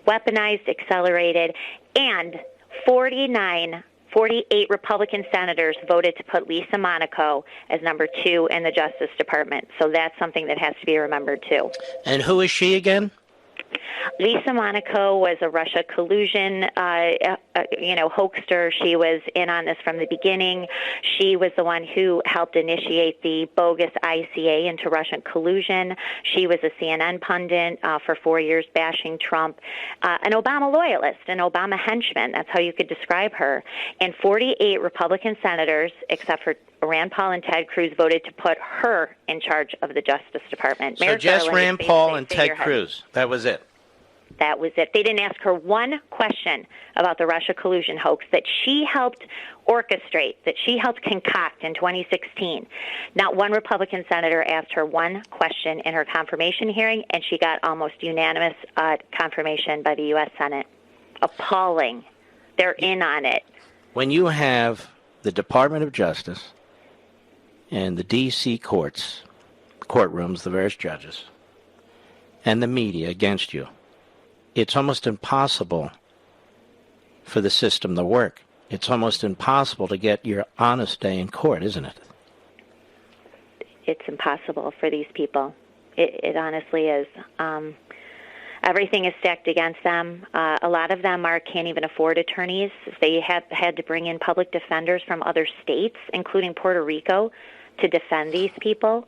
S8: weaponized, accelerated, and 48 Republican senators voted to put Lisa Monaco as number 2 in the Justice Department. So that's something that has to be remembered, too.
S1: And who is she again?
S8: Lisa Monaco was a Russia collusion, hoaxer. She was in on this from the beginning. She was the one who helped initiate the bogus ICA into Russian collusion. She was a CNN pundit for 4 years, bashing Trump, an Obama loyalist, an Obama henchman. That's how you could describe her. And 48 Republican senators, except for Rand Paul and Ted Cruz, voted to put her in charge of the Justice Department.
S1: So just Rand Paul and Ted Cruz. That was it.
S8: That was it. They didn't ask her one question about the Russia collusion hoax that she helped orchestrate, that she helped concoct in 2016. Not one Republican senator asked her one question in her confirmation hearing, and she got almost unanimous confirmation by the U.S. Senate. Appalling. They're in on it.
S1: When you have the Department of Justice and the D.C. courtrooms, the various judges, and the media against you, it's almost impossible for the system to work. It's almost impossible to get your honest day in court, isn't it?
S8: It's impossible for these people. It honestly is. Everything is stacked against them. A lot of them can't even afford attorneys. They have had to bring in public defenders from other states, including Puerto Rico, to defend these people.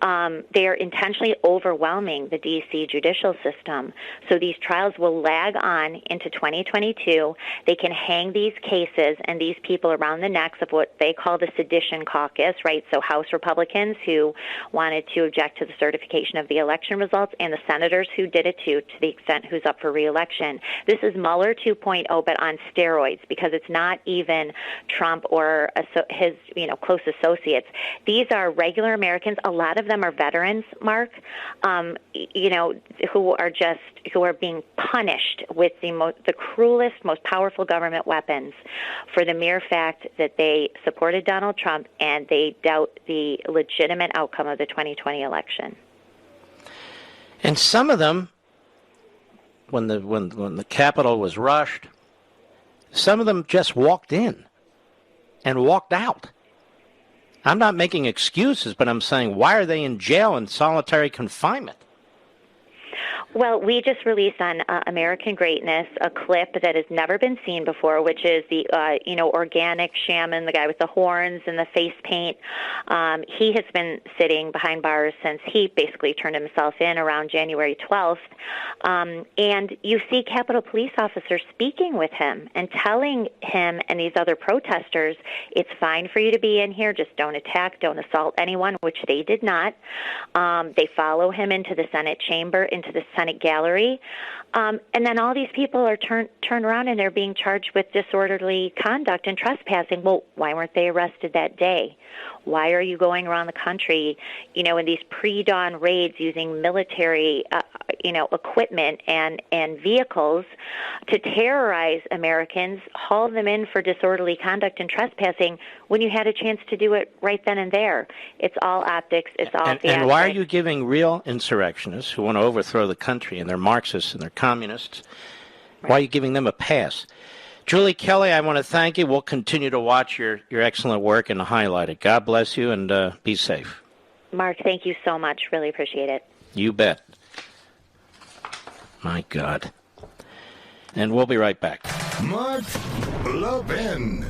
S8: They are intentionally overwhelming the D.C. judicial system. So these trials will lag on into 2022. They can hang these cases and these people around the necks of what they call the sedition caucus, right? So House Republicans who wanted to object to the certification of the election results, and the senators who did it too, to the extent who's up for re-election. This is Mueller 2.0, but on steroids, because it's not even Trump or his close associates. These are regular Americans. A lot of them are veterans, Mark, who are being punished with the cruelest, most powerful government weapons for the mere fact that they supported Donald Trump and they doubt the legitimate outcome of the 2020 election.
S1: And some of them, when the Capitol was rushed, some of them just walked in and walked out. I'm not making excuses, but I'm saying, why are they in jail in solitary confinement?
S8: Well, we just released on American Greatness a clip that has never been seen before, which is the, organic shaman, the guy with the horns and the face paint. He has been sitting behind bars since he basically turned himself in around January 12th. And you see Capitol Police officers speaking with him and telling him and these other protesters, it's fine for you to be in here, just don't attack, don't assault anyone, which they did not. They follow him into the Senate chamber, into the Senate gallery, and then all these people are turned around and they're being charged with disorderly conduct and trespassing. Well, why weren't they arrested that day? Why are you going around the country, in these pre-dawn raids using military, equipment and vehicles to terrorize Americans, haul them in for disorderly conduct and trespassing when you had a chance to do it right then and there? It's all optics. It's all theatrics.
S1: And why are you giving real insurrectionists who want to overthrow the country, and they're Marxists and they're communists, why are you giving them a pass? Julie Kelly, I want to thank you. We'll continue to watch your excellent work and highlight it. God bless you, and be safe.
S8: Mark, thank you so much. Really appreciate it.
S1: You bet. My God. And we'll be right back.
S2: Mark Levin.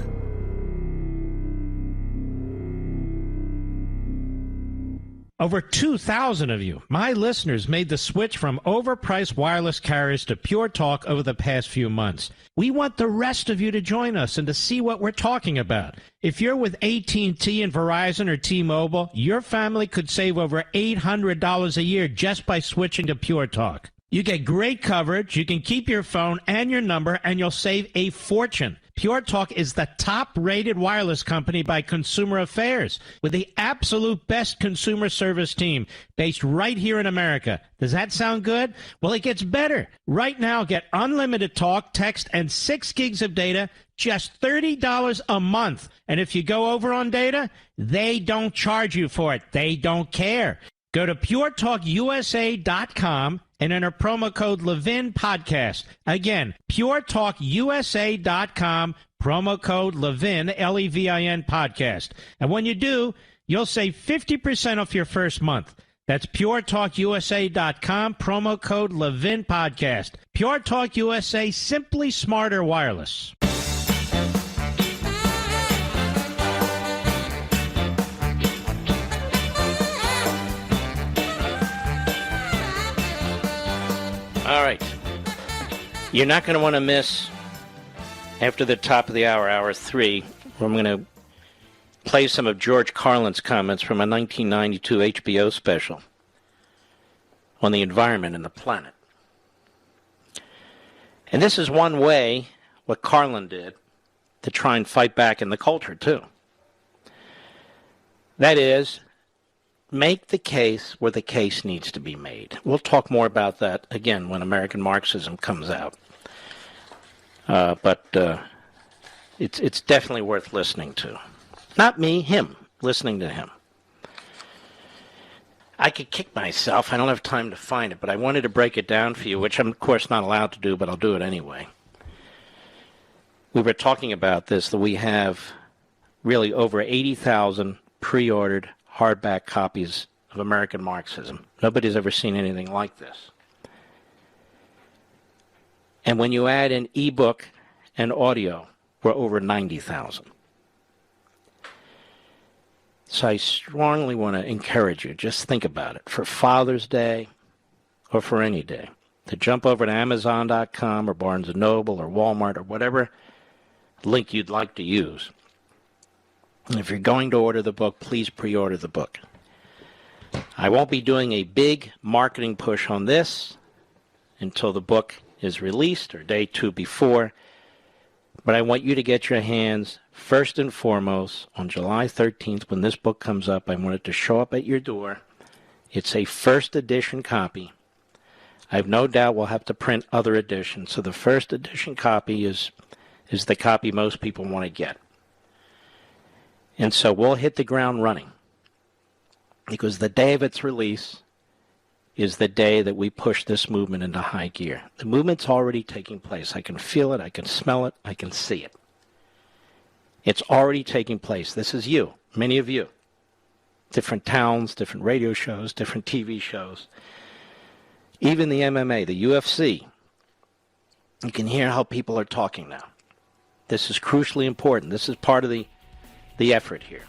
S3: Over 2,000 of you, my listeners, made the switch from overpriced wireless carriers to Pure Talk over the past few months. We want the rest of you to join us and to see what we're talking about. If you're with AT&T and Verizon or T-Mobile, your family could save over $800 a year just by switching to Pure Talk. You get great coverage, you can keep your phone and your number, and you'll save a fortune. Pure Talk is the top-rated wireless company by Consumer Affairs, with the absolute best consumer service team based right here in America. Does that sound good? Well, it gets better. Right now, get unlimited talk, text, and 6 gigs of data, just $30 a month. And if you go over on data, they don't charge you for it. They don't care. Go to puretalkusa.com and enter promo code Levin Podcast. Again, puretalkusa.com, promo code Levin, Levin Podcast. And when you do, you'll save 50% off your first month. That's puretalkusa.com, promo code Levin Podcast. Pure Talk USA, simply smarter wireless.
S1: All right. You're not going to want to miss, after the top of the hour, hour 3, where I'm going to play some of George Carlin's comments from a 1992 HBO special on the environment and the planet. And this is one way what Carlin did to try and fight back in the culture, too. That is, make the case where the case needs to be made. We'll talk more about that, again, when American Marxism comes out. But it's definitely worth listening to. Not me, him, listening to him. I could kick myself. I don't have time to find it, but I wanted to break it down for you, which I'm, of course, not allowed to do, but I'll do it anyway. We were talking about this, that we have really over 80,000 pre-ordered hardback copies of American Marxism. Nobody's ever seen anything like this. And when you add in ebook and audio, we're over 90,000. So I strongly want to encourage you, just think about it, for Father's Day or for any day, to jump over to Amazon.com or Barnes & Noble or Walmart or whatever link you'd like to use. And if you're going to order the book, please pre-order the book. I won't be doing a big marketing push on this until the book is released or day 2 before, but I want you to get your hands first and foremost on July 13th when this book comes up. I want it to show up at your door. It's a first edition copy. I have no doubt we'll have to print other editions, so the first edition copy is the copy most people want to get. And so we'll hit the ground running, because the day of its release is the day that we push this movement into high gear. The movement's already taking place. I can feel it, I can smell it, I can see it. It's already taking place. This is you, many of you. Different towns, different radio shows, different TV shows. Even the MMA, the UFC, you can hear how people are talking now. This is crucially important. This is part of the effort here.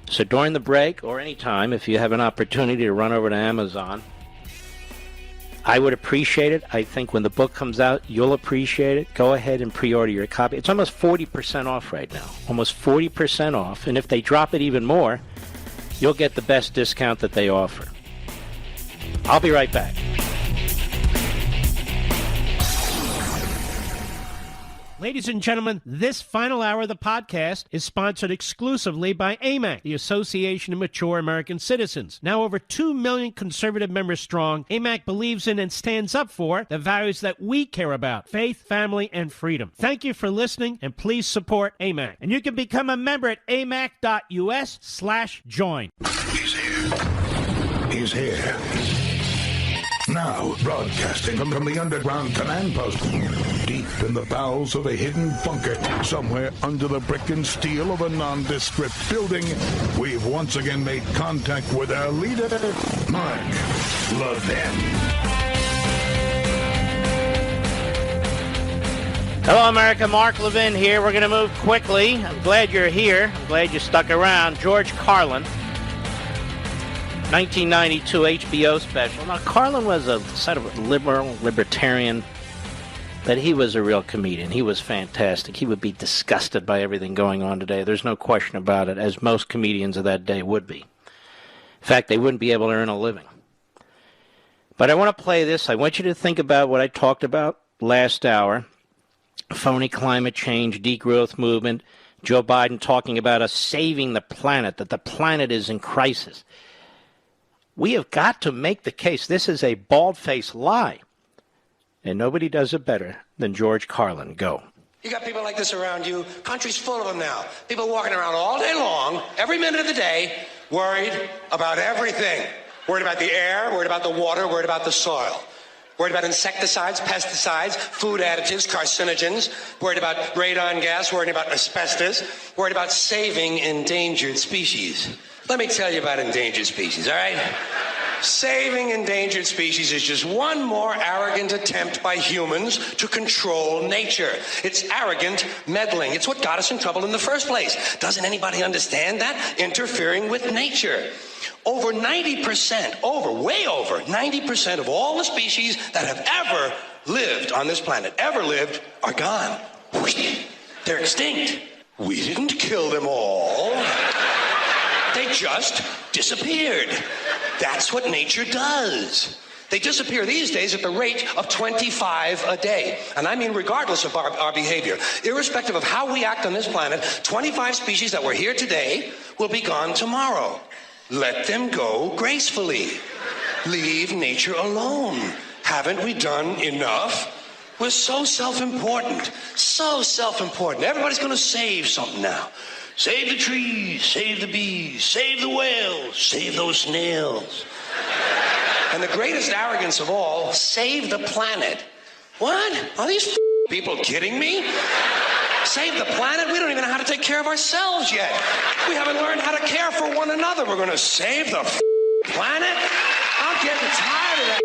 S1: So during the break or any time, if you have an opportunity to run over to Amazon, I would appreciate it. I think when the book comes out, you'll appreciate it. Go ahead and pre-order your copy. It's almost 40% off right now. Almost 40% off. And if they drop it even more, you'll get the best discount that they offer. I'll be right back.
S3: Ladies and gentlemen, this final hour of the podcast is sponsored exclusively by AMAC, the Association of Mature American Citizens. Now over 2 million conservative members strong, AMAC believes in and stands up for the values that we care about: faith, family, and freedom. Thank you for listening, and please support AMAC. And you can become a member at amac.us/join.
S2: He's here. He's here. Now, broadcasting from the underground command post, deep in the bowels of a hidden bunker, somewhere under the brick and steel of a nondescript building, we've once again made contact with our leader, Mark Levin.
S1: Hello, America. Mark Levin here. We're going to move quickly. I'm glad you're here. I'm glad you stuck around. George Carlin, 1992 HBO special. Now, Carlin was a sort of libertarian, but he was a real comedian. He was fantastic. He would be disgusted by everything going on today. There's no question about it, as most comedians of that day would be. In fact, they wouldn't be able to earn a living. But I want to play this. I want you to think about what I talked about last hour. Phony climate change, degrowth movement, Joe Biden talking about us saving the planet, that the planet is in crisis. We have got to make the case. This is a bald-faced lie. And nobody does it better than George Carlin. Go.
S9: You got people like this around you. Country's full of them now. People walking around all day long, every minute of the day, worried about everything. Worried about the air, worried about the water, worried about the soil. Worried about insecticides, pesticides, food additives, carcinogens. Worried about radon gas, worried about asbestos. Worried about saving endangered species. Let me tell you about endangered species, all right? Saving endangered species is just one more arrogant attempt by humans to control nature. It's arrogant meddling. It's what got us in trouble in the first place. Doesn't anybody understand that? Interfering with nature. Over 90%, way over 90% of all the species that have ever lived on this planet, are gone. They're extinct. We didn't kill them all. They just disappeared. That's what nature does. They disappear these days at the rate of 25 a day. And I mean regardless of our behavior. Irrespective of how we act on this planet, 25 species that were here today will be gone tomorrow. Let them go gracefully. Leave nature alone. Haven't we done enough? We're so self-important. So self-important. Everybody's going to save something now. Save the trees, save the bees, save the whales, save those snails. And the greatest arrogance of all, save the planet. What? Are these people kidding me? Save the planet? We don't even know how to take care of ourselves yet. We haven't learned how to care for one another. We're going to save the planet? I'm getting tired of that.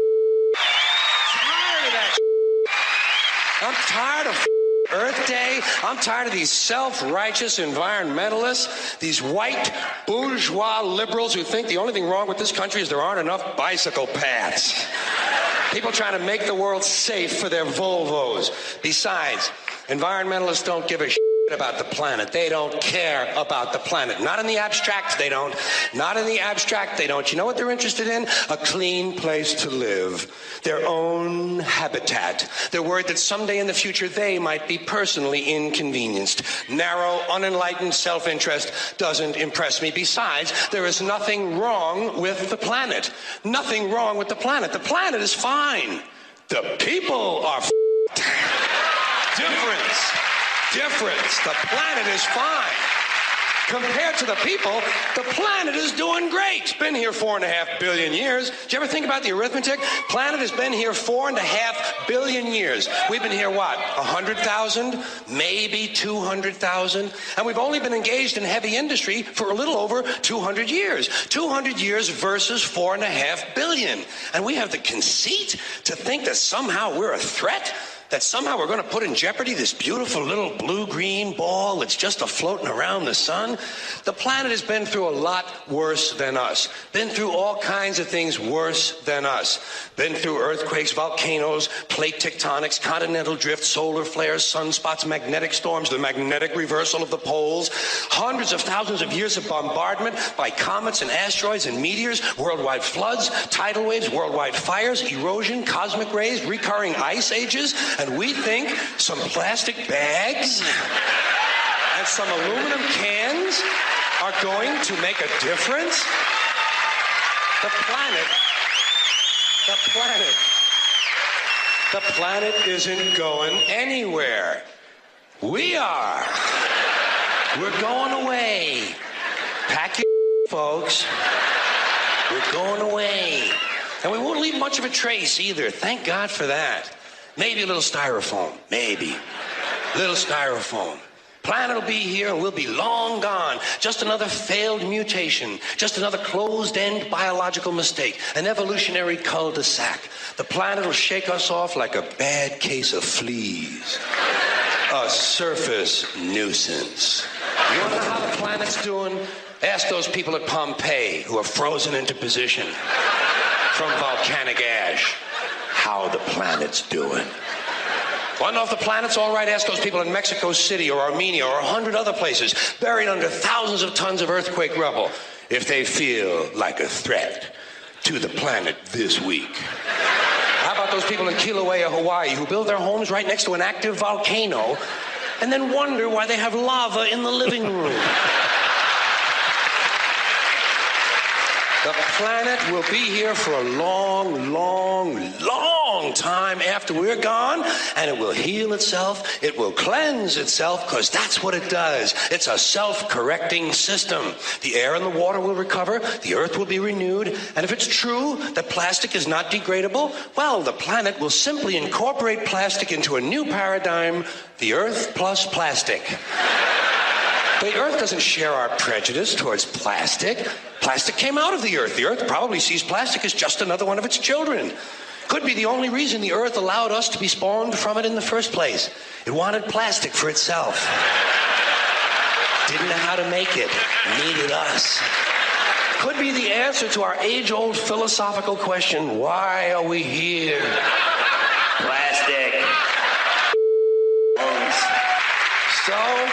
S9: I'm tired of Earth Day. I'm tired of these self-righteous environmentalists, these white bourgeois liberals who think the only thing wrong with this country is there aren't enough bicycle paths. People trying to make the world safe for their Volvos. Besides, environmentalists don't give a shit about the planet. They don't care about the planet. Not in the abstract, they don't. Not in the abstract, they don't. You know what they're interested in? A clean place to live. Their own habitat. They're worried that someday in the future they might be personally inconvenienced. Narrow, unenlightened self-interest doesn't impress me. Besides, there is nothing wrong with the planet. Nothing wrong with the planet. The planet is fine. The people are Difference. The planet is fine. Compared to the people, the planet is doing great. It's been here 4.5 billion years. Did you ever think about the arithmetic? Planet has been here 4.5 billion years. We've been here, what, 100,000? Maybe 200,000? And we've only been engaged in heavy industry for a little over 200 years. 200 years versus 4.5 billion. And we have the conceit to think that somehow we're a threat? That somehow we're going to put in jeopardy this beautiful little blue-green ball that's just a-floating around the sun? The planet has been through a lot worse than us. Been through all kinds of things worse than us. Been through earthquakes, volcanoes, plate tectonics, continental drift, solar flares, sunspots, magnetic storms, the magnetic reversal of the poles, hundreds of thousands of years of bombardment by comets and asteroids and meteors, worldwide floods, tidal waves, worldwide fires, erosion, cosmic rays, recurring ice ages, and we think some plastic bags and some aluminum cans are going to make a difference? The planet isn't going anywhere. We are. We're going away. Pack your folks. We're going away. And we won't leave much of a trace either. Thank God for that. Maybe a little styrofoam. Maybe. Little styrofoam. Planet will be here and we'll be long gone. Just another failed mutation. Just another closed-end biological mistake. An evolutionary cul-de-sac. The planet will shake us off like a bad case of fleas. A surface nuisance. You want to know how the planet's doing? Ask those people at Pompeii who are frozen into position from volcanic ash how the planet's doing. Want to know if the planet's all right? Ask those people in Mexico City or Armenia or 100 other places buried under thousands of tons of earthquake rubble if they feel like a threat to the planet this week. How about those people in Kilauea, Hawaii, who build their homes right next to an active volcano and then wonder why they have lava in the living room? The planet will be here for a long, long, long time after we're gone, and it will heal itself, it will cleanse itself, because that's what it does. It's a self-correcting system. The air and the water will recover, the earth will be renewed, and if it's true that plastic is not degradable, well, the planet will simply incorporate plastic into a new paradigm, the earth plus plastic. The earth doesn't share our prejudice towards plastic. Plastic came out of the earth. The earth probably sees plastic as just another one of its children. Could be the only reason the earth allowed us to be spawned from it in the first place. It wanted plastic for itself. Didn't know how to make it. Needed us. Could be the answer to our age-old philosophical question, why are we here? Plastic. So,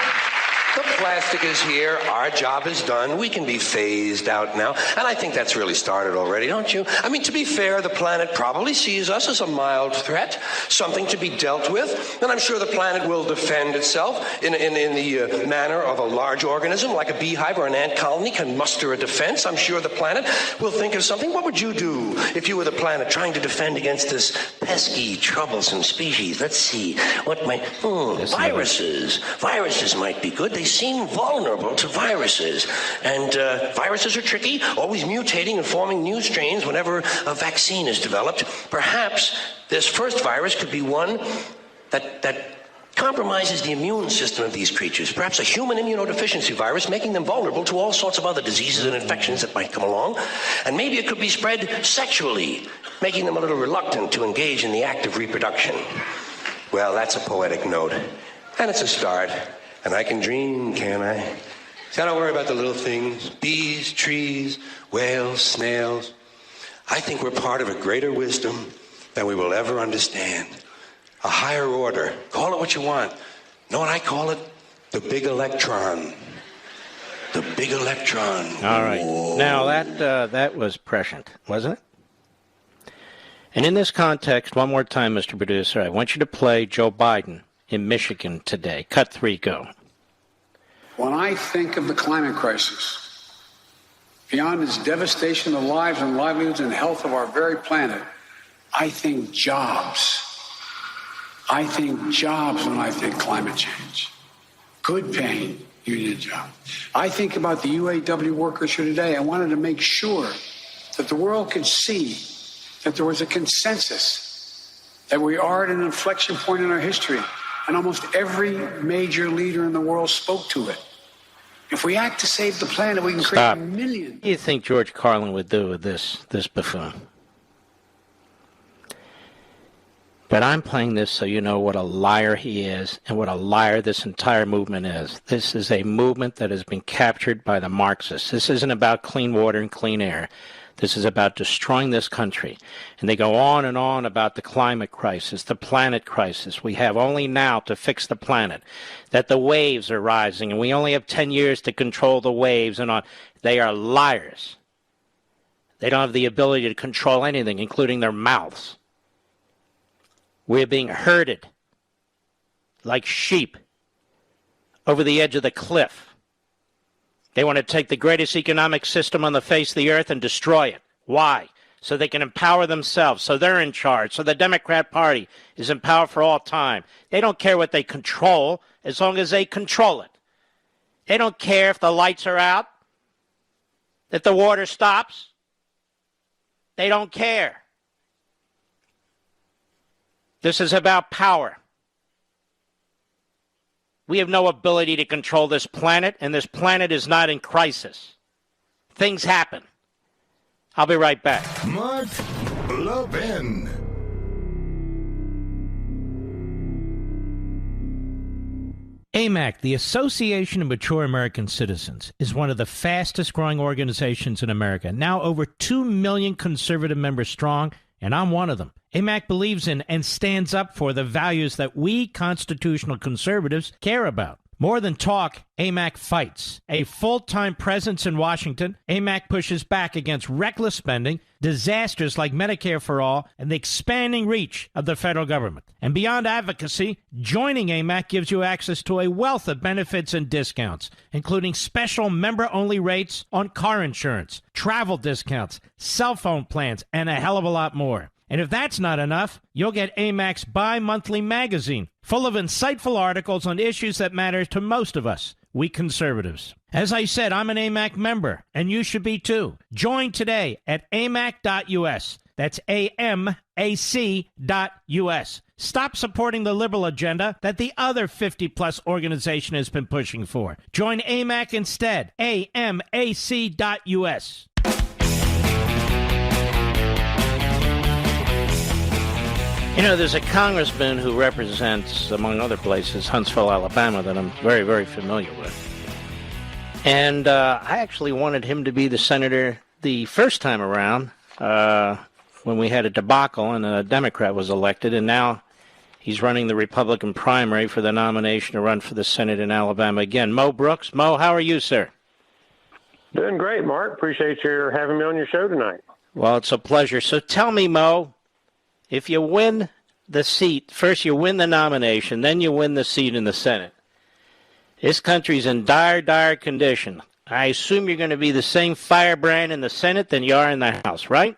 S9: the plastic is here. Our job is done. We can be phased out now. And I think that's really started already, don't you? I mean, to be fair, the planet probably sees us as a mild threat, something to be dealt with. And I'm sure the planet will defend itself in the manner of a large organism, like a beehive or an ant colony can muster a defense. I'm sure the planet will think of something. What would you do if you were the planet trying to defend against this pesky, troublesome species? Let's see. What might... viruses. Viruses might be good. They seem vulnerable to viruses. And viruses are tricky, always mutating and forming new strains whenever a vaccine is developed. Perhaps this first virus could be one that compromises the immune system of these creatures. Perhaps a human immunodeficiency virus, making them vulnerable to all sorts of other diseases and infections that might come along. And maybe it could be spread sexually, making them a little reluctant to engage in the act of reproduction. Well, that's a poetic note. And it's a start. And I can dream, can't I? See, I don't worry about the little things. Bees, trees, whales, snails. I think we're part of a greater wisdom than we will ever understand. A higher order. Call it what you want. Know what I call it? The big electron. The big electron.
S1: All right.
S9: Whoa.
S1: Now, that was prescient, wasn't it? And in this context, one more time, Mr. Producer, I want you to play Joe Biden in Michigan today. Cut 3, go.
S5: When I think of the climate crisis, beyond its devastation of lives and livelihoods and health of our very planet, I think jobs. I think jobs when I think climate change. Good paying, union job. I think about the UAW workers here today. I wanted to make sure that the world could see that there was a consensus, that we are at an inflection point in our history, and almost every major leader in the world spoke to it. If we act to save the planet, we can create millions.
S1: What do you think George Carlin would do with this buffoon? But I'm playing this so you know what a liar he is and what a liar this entire movement is. This is a movement that has been captured by the Marxists. This isn't about clean water and clean air. This is about destroying this country. And they go on and on about the climate crisis, the planet crisis. We have only now to fix the planet, that the waves are rising, and we only have 10 years to control the waves and on. They are liars. They don't have the ability to control anything, including their mouths. We're being herded like sheep over the edge of the cliff. They want to take the greatest economic system on the face of the earth and destroy it. Why? So they can empower themselves, so they're in charge, so the Democrat Party is in power for all time. They don't care what they control as long as they control it. They don't care if the lights are out, that the water stops. They don't care. This is about power. We have no ability to control this planet, and this planet is not in crisis. Things happen. I'll be right back.
S2: Mark Levin.
S3: AMAC, the Association of Mature American Citizens, is one of the fastest growing organizations in America, now over 2 million conservative members strong, and I'm one of them. AMAC believes in and stands up for the values that we constitutional conservatives care about. More than talk, AMAC fights. A full-time presence in Washington, AMAC pushes back against reckless spending, disasters like Medicare for All, and the expanding reach of the federal government. And beyond advocacy, joining AMAC gives you access to a wealth of benefits and discounts, including special member-only rates on car insurance, travel discounts, cell phone plans, and a hell of a lot more. And if that's not enough, you'll get AMAC's bi-monthly magazine, full of insightful articles on issues that matter to most of us, we conservatives. As I said, I'm an AMAC member, and you should be too. Join today at amac.us. That's AMAC.us. Stop supporting the liberal agenda that the other 50-plus organization has been pushing for. Join AMAC instead. AMAC.us.
S1: You know, there's a congressman who represents, among other places, Huntsville, Alabama, that I'm very, very familiar with. And I actually wanted him to be the senator the first time around when we had a debacle and a Democrat was elected. And now he's running the Republican primary for the nomination to run for the Senate in Alabama again. Mo Brooks. Mo, how are you, sir?
S10: Doing great, Mark. Appreciate you having me on your show tonight.
S1: Well, it's a pleasure. So tell me, Mo, if you win the seat, first you win the nomination, then you win the seat in the Senate. This country's in dire, dire condition. I assume you're going to be the same firebrand in the Senate than you are in the House, right?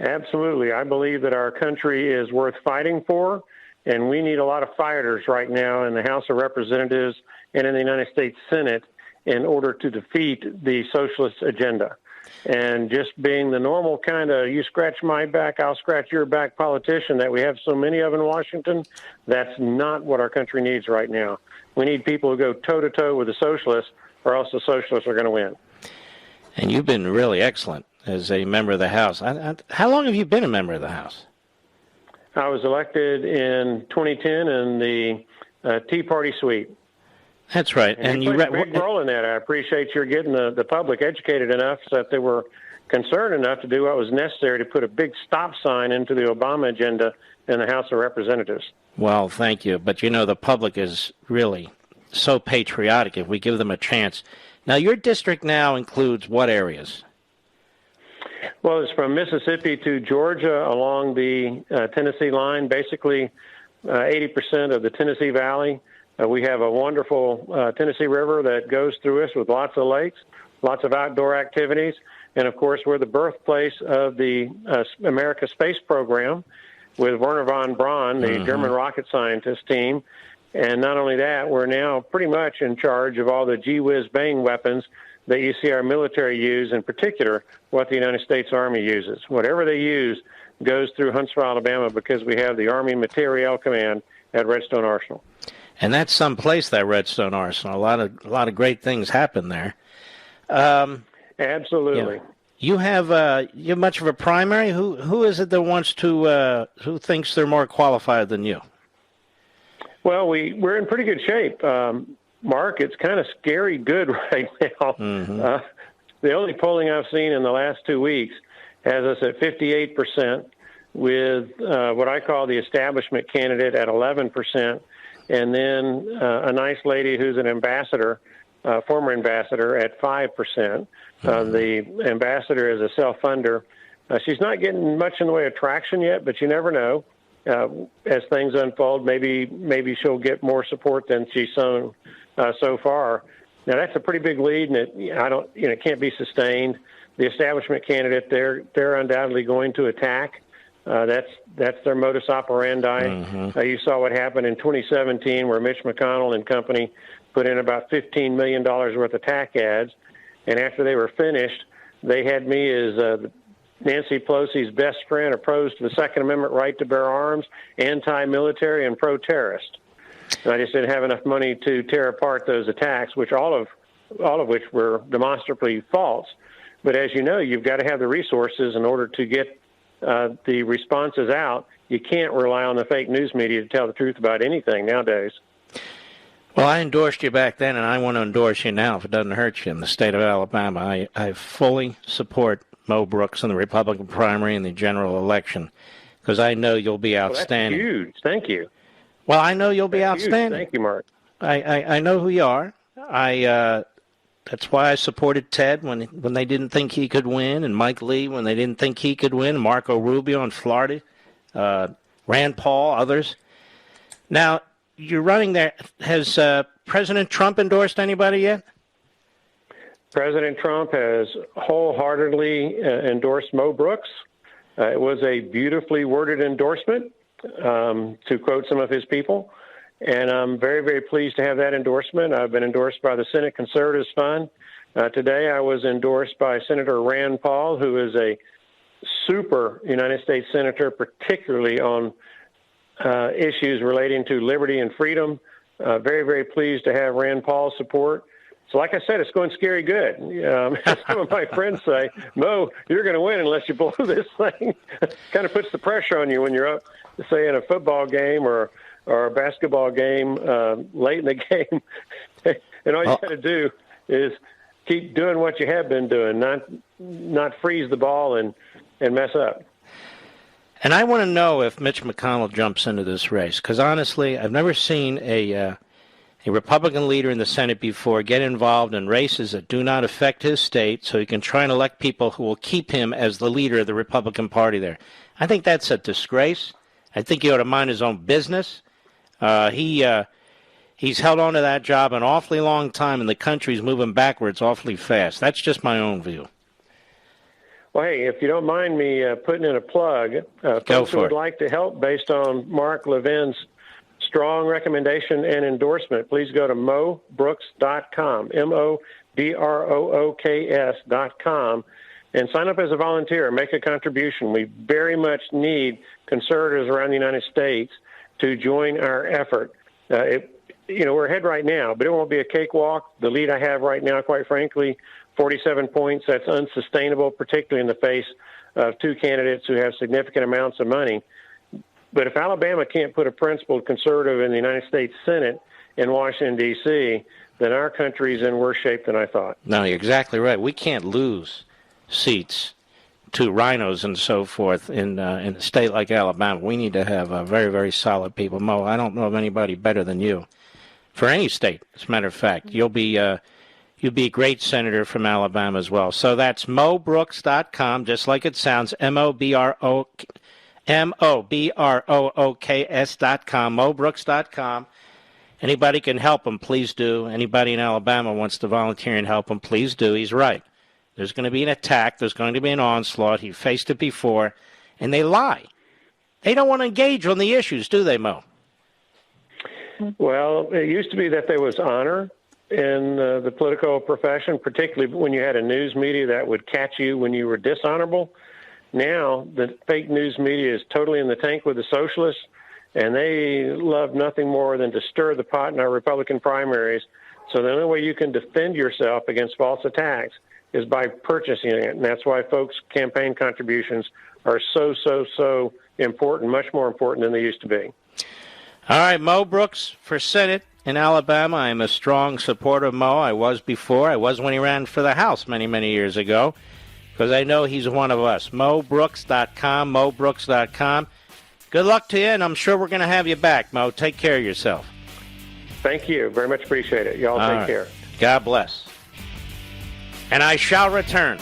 S10: Absolutely. I believe that our country is worth fighting for, and we need a lot of fighters right now in the House of Representatives and in the United States Senate in order to defeat the socialist agenda. And just being the normal kind of you scratch my back, I'll scratch your back politician that we have so many of in Washington, that's not what our country needs right now. We need people who go toe-to-toe with the socialists, or else the socialists are going to win.
S1: And you've been really excellent as a member of the House. How long have you been a member of the House?
S10: I was elected in 2010 in the Tea Party suite.
S1: That's right.
S10: And you played a big role in that. I appreciate your getting the public educated enough so that they were concerned enough to do what was necessary to put a big stop sign into the Obama agenda in the House of Representatives.
S1: Well, thank you. But, you know, the public is really so patriotic if we give them a chance. Now, your district now includes what areas?
S10: Well, it's from Mississippi to Georgia along the Tennessee line, basically 80% of the Tennessee Valley. We have a wonderful Tennessee River that goes through us with lots of lakes, lots of outdoor activities. And, of course, we're the birthplace of the America Space Program with Werner von Braun, the German rocket scientist team. And not only that, we're now pretty much in charge of all the gee-whiz bang weapons that you see our military use, in particular what the United States Army uses. Whatever they use goes through Huntsville, Alabama, because we have the Army Materiel Command at Redstone Arsenal.
S1: And that's someplace, that Redstone Arsenal. A lot of great things happen there.
S10: Absolutely.
S1: Yeah. You have much of a primary. Who is it that wants to who thinks they're more qualified than you?
S10: Well, we're in pretty good shape, Mark. It's kind of scary good right now.
S1: Mm-hmm.
S10: The only polling I've seen in the last 2 weeks has us at 58%, with what I call the establishment candidate at 11%, and then a nice lady who's an ambassador, former ambassador, at 5%. The ambassador is a self-funder. She's not getting much in the way of traction yet, but you never know. As things unfold, maybe she'll get more support than she's shown so far. Now that's a pretty big lead, and it can't be sustained. The establishment candidate, they're undoubtedly going to attack. That's their modus operandi.
S1: Mm-hmm.
S10: You saw what happened in 2017, where Mitch McConnell and company put in about $15 million worth of attack ads, and after they were finished, they had me as Nancy Pelosi's best friend, opposed to the Second Amendment right to bear arms, anti-military, and pro-terrorist. And I just didn't have enough money to tear apart those attacks, which all of which were demonstrably false. But as you know, you've got to have the resources in order to get the responses out. You can't rely on the fake news media to tell the truth about anything nowadays.
S1: Well, I endorsed you back then, and I want to endorse you now if it doesn't hurt you in the state of Alabama. I fully support Mo Brooks in the Republican primary and the general election, because I know you'll be outstanding.
S10: Well, that's huge. Thank you.
S1: Well, I know you'll be
S10: That's
S1: outstanding.
S10: Huge. Thank you, Mark.
S1: I know who you are. That's why I supported Ted when they didn't think he could win, and Mike Lee when they didn't think he could win, Marco Rubio in Florida, Rand Paul, others. Now, you're running there. Has President Trump endorsed anybody yet?
S10: President Trump has wholeheartedly endorsed Mo Brooks. It was a beautifully worded endorsement, to quote some of his people. And I'm very, very pleased to have that endorsement. I've been endorsed by the Senate Conservatives Fund. Today I was endorsed by Senator Rand Paul, who is a super United States Senator, particularly on issues relating to liberty and freedom. Very, very pleased to have Rand Paul's support. So like I said, it's going scary good. As some of my friends say, Mo, you're going to win unless you blow this thing. Kind of puts the pressure on you when you're up, say, in a football game or a basketball game late in the game. And all you got to do is keep doing what you have been doing, not freeze the ball and mess up.
S1: And I want to know if Mitch McConnell jumps into this race, because honestly, I've never seen a Republican leader in the Senate before get involved in races that do not affect his state so he can try and elect people who will keep him as the leader of the Republican Party there. I think that's a disgrace. I think he ought to mind his own business. He's held on to that job an awfully long time, and the country's moving backwards awfully fast. That's just my own view.
S10: Well, hey, if you don't mind me putting in a plug, folks who would like to help based on Mark Levin's strong recommendation and endorsement, please go to mobrooks.com, MOBROOKS.com, and sign up as a volunteer, make a contribution. We very much need conservatives around the United States to join our effort. We're ahead right now, but it won't be a cakewalk. The lead I have right now, quite frankly, 47 points, that's unsustainable, particularly in the face of two candidates who have significant amounts of money. But if Alabama can't put a principled conservative in the United States Senate in Washington, D.C., then our country's in worse shape than I thought.
S1: No, you're exactly right. We can't lose seats to rhinos and so forth in a state like Alabama. We need to have very, very solid people. Mo, I don't know of anybody better than you for any state. As a matter of fact, you'll be a great senator from Alabama as well. So that's mobrooks.com, just like it sounds, MOBROOKS.com, mobrooks.com. Anybody can help him, please do. Anybody in Alabama wants to volunteer and help him, please do. He's right. There's going to be an attack. There's going to be an onslaught. He faced it before, and they lie. They don't want to engage on the issues, do they, Mo?
S10: Well, it used to be that there was honor in the political profession, particularly when you had a news media that would catch you when you were dishonorable. Now, the fake news media is totally in the tank with the socialists, and they love nothing more than to stir the pot in our Republican primaries. So the only way you can defend yourself against false attacks is by purchasing it. And that's why folks' campaign contributions are so important, much more important than they used to be.
S1: All right, Mo Brooks for Senate in Alabama. I'm a strong supporter of Mo. I was before. I was when he ran for the House many, many years ago, because I know he's one of us. MoBrooks.com, MoBrooks.com. Good luck to you, and I'm sure we're going to have you back, Mo. Take care of yourself.
S10: Thank you. Very much appreciate it. Y'all take care.
S1: God bless. And I shall return.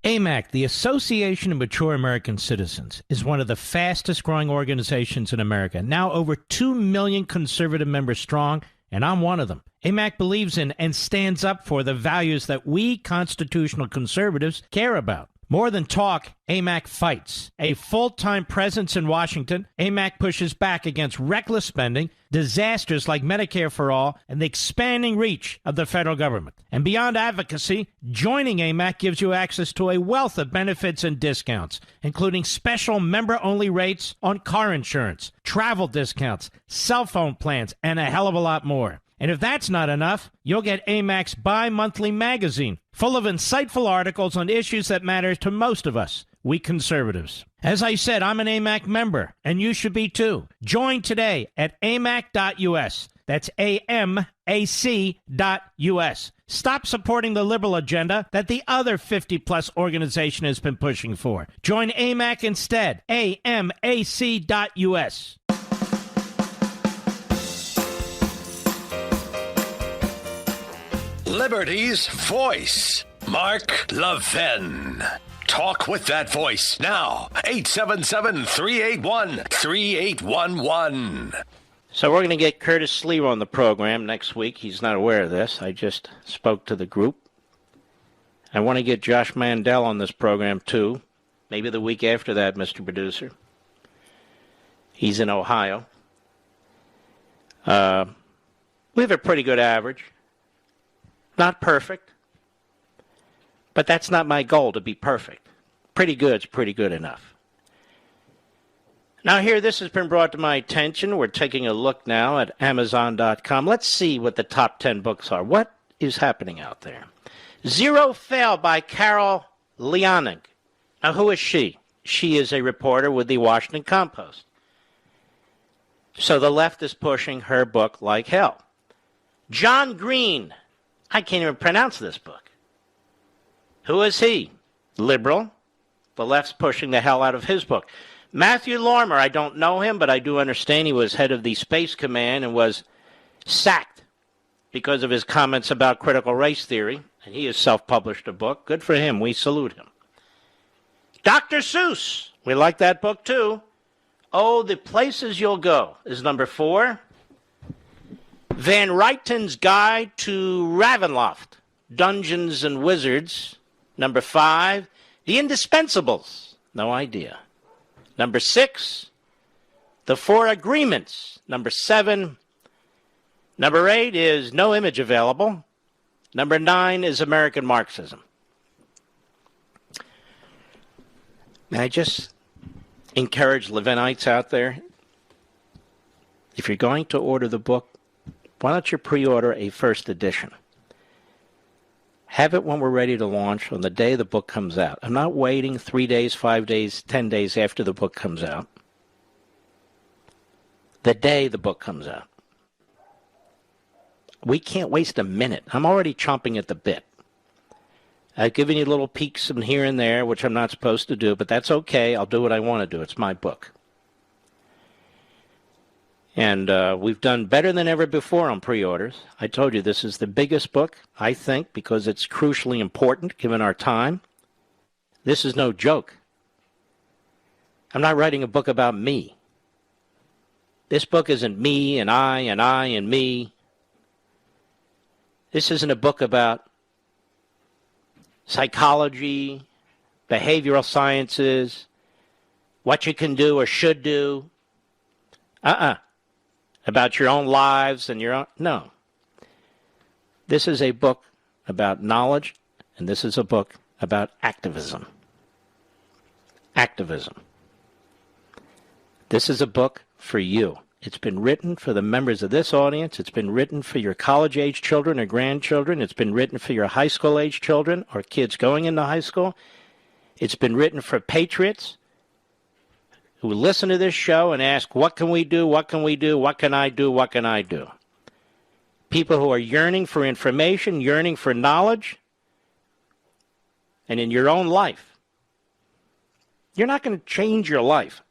S3: AMAC, the Association of Mature American Citizens, is one of the fastest growing organizations in America, now over 2 million conservative members strong, and I'm one of them. AMAC believes in and stands up for the values that we constitutional conservatives care about. More than talk, AMAC fights. A full-time presence in Washington, AMAC pushes back against reckless spending, disasters like Medicare for All, and the expanding reach of the federal government. And beyond advocacy, joining AMAC gives you access to a wealth of benefits and discounts, including special member-only rates on car insurance, travel discounts, cell phone plans, and a hell of a lot more. And if that's not enough, you'll get AMAC's bi-monthly magazine, full of insightful articles on issues that matter to most of us, we conservatives. As I said, I'm an AMAC member, and you should be too. Join today at amac.us. That's AMAC.us. Stop supporting the liberal agenda that the other 50-plus organization has been pushing for. Join AMAC instead. AMAC.us.
S6: Liberty's voice, Mark Levin. Talk with that voice now. 877-381-3811.
S1: So we're going to get Curtis Sleeve on the program next week. He's not aware of this. I just spoke to the group. I want to get Josh Mandel on this program, too. Maybe the week after that, Mr. Producer. He's in Ohio. We have a pretty good average. Not perfect, but that's not my goal, to be perfect. Pretty good's pretty good enough. Now here, this has been brought to my attention. We're taking a look now at Amazon.com. Let's see what the top 10 books are. What is happening out there? Zero Fail by Carol Leonig. Now, who is she? She is a reporter with the Washington Compost. So the left is pushing her book like hell. John Green. I can't even pronounce this book. Who is he? Liberal. The left's pushing the hell out of his book. Matthew Lorimer, I don't know him, but I do understand he was head of the Space Command and was sacked because of his comments about critical race theory. And he has self-published a book. Good for him. We salute him. Dr. Seuss. We like that book, too. Oh, the Places You'll Go is number 4. Van Ryten's Guide to Ravenloft, Dungeons and Wizards, number 5. The Indispensables, no idea. Number 6, The 4 Agreements, number 7. Number 8 is No Image Available. Number 9 is American Marxism. May I just encourage Levinites out there, if you're going to order the book, why don't you pre-order a first edition? Have it when we're ready to launch on the day the book comes out. I'm not waiting 3 days, 5 days, 10 days after the book comes out. The day the book comes out. We can't waste a minute. I'm already chomping at the bit. I've given you little peeks from here and there, which I'm not supposed to do, but that's okay. I'll do what I want to do. It's my book. And we've done better than ever before on pre-orders. I told you this is the biggest book, I think, because it's crucially important given our time. This is no joke. I'm not writing a book about me. This book isn't me and I and I and me. This isn't a book about psychology, behavioral sciences, what you can do or should do. About your own lives and your own. No. This is a book about knowledge, and this is a book about activism. Activism. This is a book for you. It's been written for the members of this audience. It's been written for your college-age children or grandchildren. It's been written for your high school-age children or kids going into high school. It's been written for patriots who listen to this show and ask, what can we do? What can we do? What can I do? What can I do? People who are yearning for information, yearning for knowledge, and in your own life. You're not going to change your life,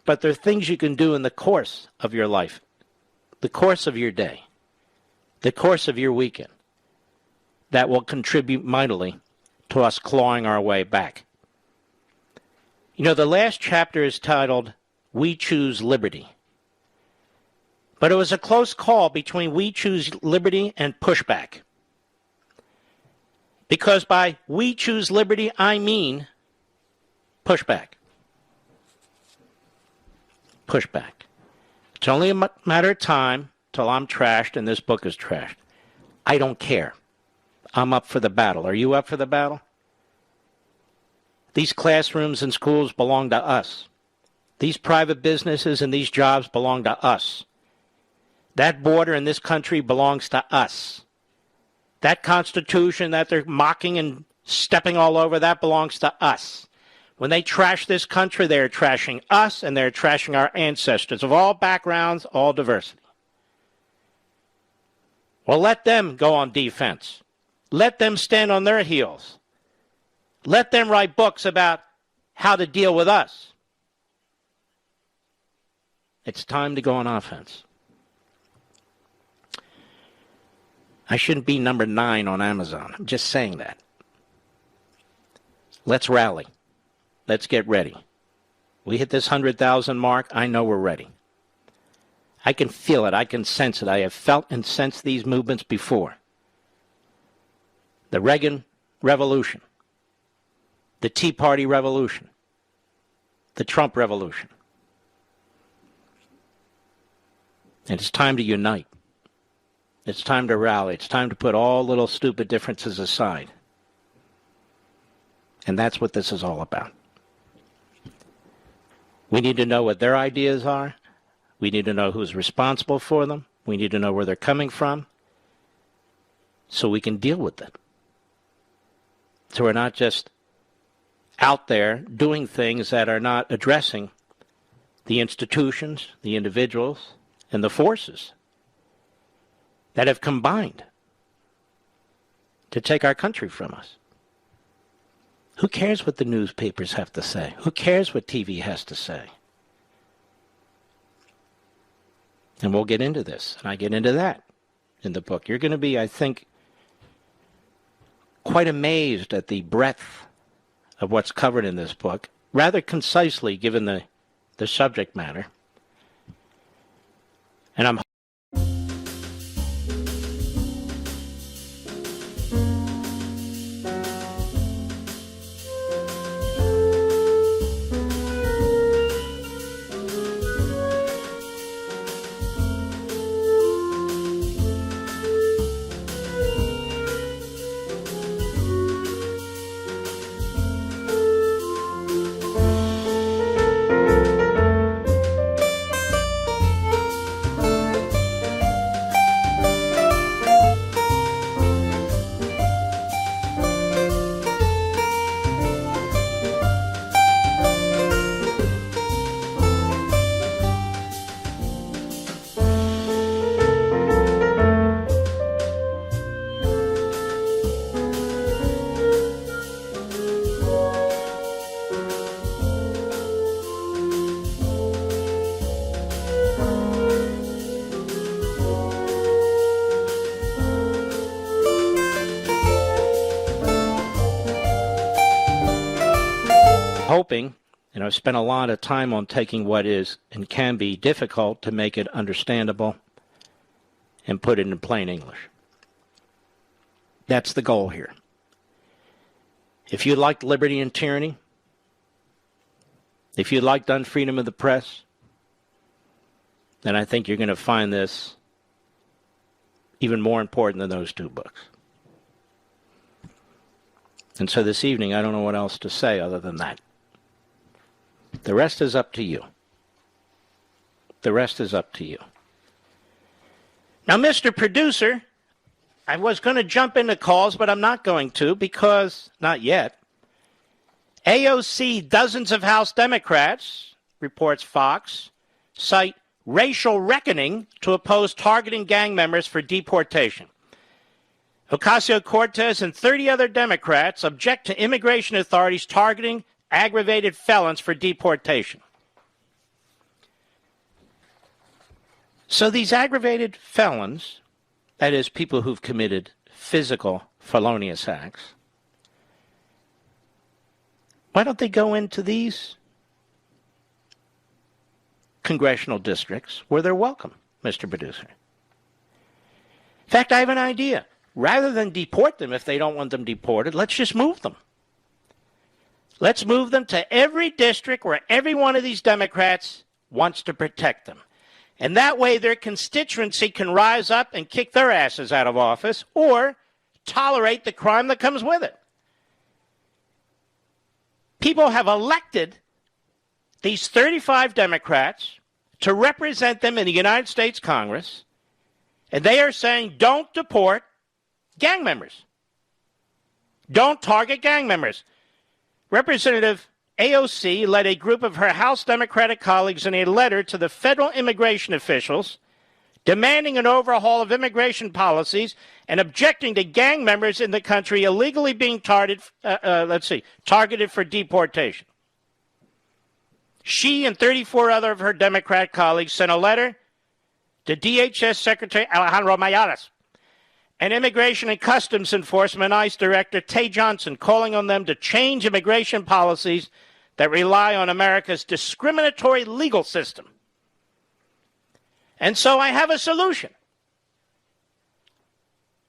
S1: but there are things you can do in the course of your life, the course of your day, the course of your weekend, that will contribute mightily to us clawing our way back. You know, the last chapter is titled, We Choose Liberty. But it was a close call between We Choose Liberty and pushback. Because by We Choose Liberty, I mean pushback. Pushback. It's only a matter of time till I'm trashed and this book is trashed. I don't care. I'm up for the battle. Are you up for the battle? These classrooms and schools belong to us. These private businesses and these jobs belong to us. That border in this country belongs to us. That Constitution that they're mocking and stepping all over, that belongs to us. When they trash this country, they're trashing us and they're trashing our ancestors of all backgrounds, all diversity. Well, let them go on defense. Let them stand on their heels. Let them write books about how to deal with us. It's time to go on offense. I shouldn't be number 9 on Amazon. I'm just saying that. Let's rally. Let's get ready. We hit this 100,000 mark. I know we're ready. I can feel it. I can sense it. I have felt and sensed these movements before. The Reagan Revolution. The Tea Party Revolution. The Trump Revolution. And it's time to unite. It's time to rally. It's time to put all little stupid differences aside. And that's what this is all about. We need to know what their ideas are. We need to know who's responsible for them. We need to know where they're coming from so we can deal with it. So we're not just out there doing things that are not addressing the institutions, the individuals, and the forces that have combined to take our country from us. Who cares what the newspapers have to say? Who cares what TV has to say? And we'll get into this, and I get into that in the book. You're going to be, I think, quite amazed at the breadth of what's covered in this book, rather concisely given the subject matter. And I'm hoping, and I've spent a lot of time on taking what is and can be difficult to make it understandable and put it in plain English. That's the goal here. If you like liberty and tyranny, If you liked Unfreedom of the Press, then I think you're going to find this even more important than those two books. And so this evening, I don't know what else to say other than that. The rest is up to you. The rest is up to you. Now, Mr. Producer, I was going to jump into calls, but I'm not going to because, not yet. AOC, dozens of House Democrats, reports Fox, cite racial reckoning to oppose targeting gang members for deportation. Ocasio-Cortez and 30 other Democrats object to immigration authorities targeting aggravated felons for deportation. So these aggravated felons, that is, people who've committed physical felonious acts, why don't they go into these congressional districts where they're welcome, Mr. Producer? In fact, I have an idea. Rather than deport them if they don't want them deported, let's just move them. Let's move them to every district where every one of these Democrats wants to protect them. And that way their constituency can rise up and kick their asses out of office or tolerate the crime that comes with it. People have elected these 35 Democrats to represent them in the United States Congress, and they are saying don't deport gang members. Don't target gang members. Representative AOC led a group of her House Democratic colleagues in a letter to the federal immigration officials demanding an overhaul of immigration policies and objecting to gang members in the country illegally being targeted for deportation. She and 34 other of her Democrat colleagues sent a letter to DHS Secretary Alejandro Mayorkas and Immigration and Customs Enforcement ICE Director Tay Johnson, calling on them to change immigration policies that rely on America's discriminatory legal system. And so I have a solution.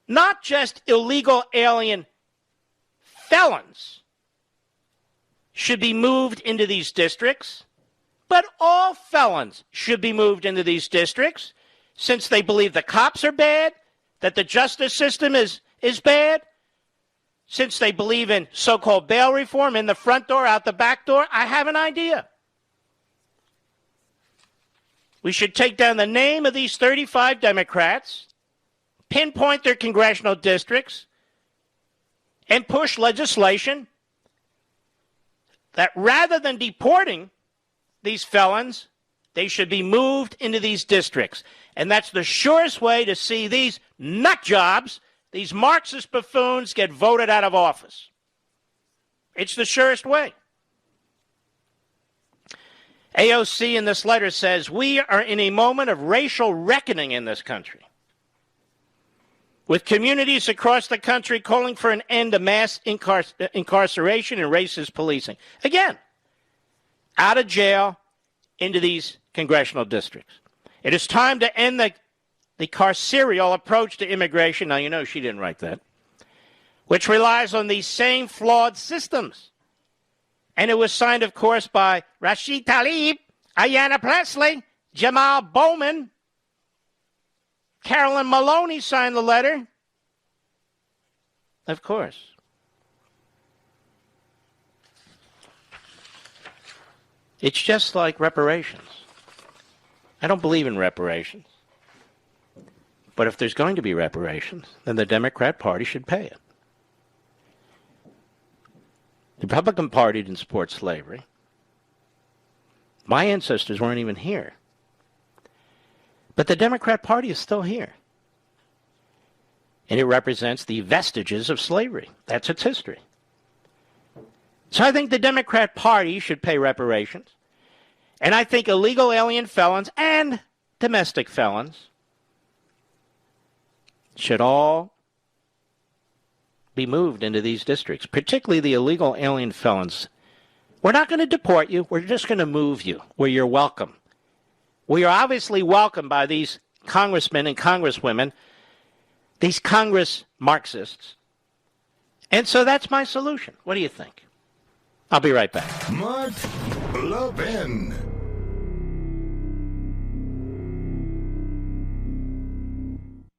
S1: Not just illegal alien felons should be moved into these districts, but all felons should be moved into these districts since they believe the cops are bad, that the justice system is bad, since they believe in so-called bail reform in the front door, out the back door. I have an idea. We should take down the name of these 35 Democrats, pinpoint their congressional districts, and push legislation that rather than deporting these felons, they should be moved into these districts. And that's the surest way to see these nut jobs, these Marxist buffoons, get voted out of office. It's the surest way. AOC in this letter says, we are in a moment of racial reckoning in this country, with communities across the country calling for an end to mass incarceration and racist policing. Again, out of jail into these congressional districts. It is time to end the carceral approach to immigration. Now, you know she didn't write that, which relies on these same flawed systems. And it was signed, of course, by Rashid Tlaib, Ayanna Pressley, Jamal Bowman. Carolyn Maloney signed the letter. Of course. It's just like reparations. I don't believe in reparations. But if there's going to be reparations, then the Democrat Party should pay it. The Republican Party didn't support slavery. My ancestors weren't even here. But the Democrat Party is still here. And it represents the vestiges of slavery. That's its history. So I think the Democrat Party should pay reparations. And I think illegal alien felons and domestic felons should all be moved into these districts, particularly the illegal alien felons. We're not going to deport you. We're just going to move you where you're welcome. We are obviously welcomed by these congressmen and congresswomen, these Congress Marxists. And so that's my solution. What do you think? I'll be right back.
S2: Mark Levin.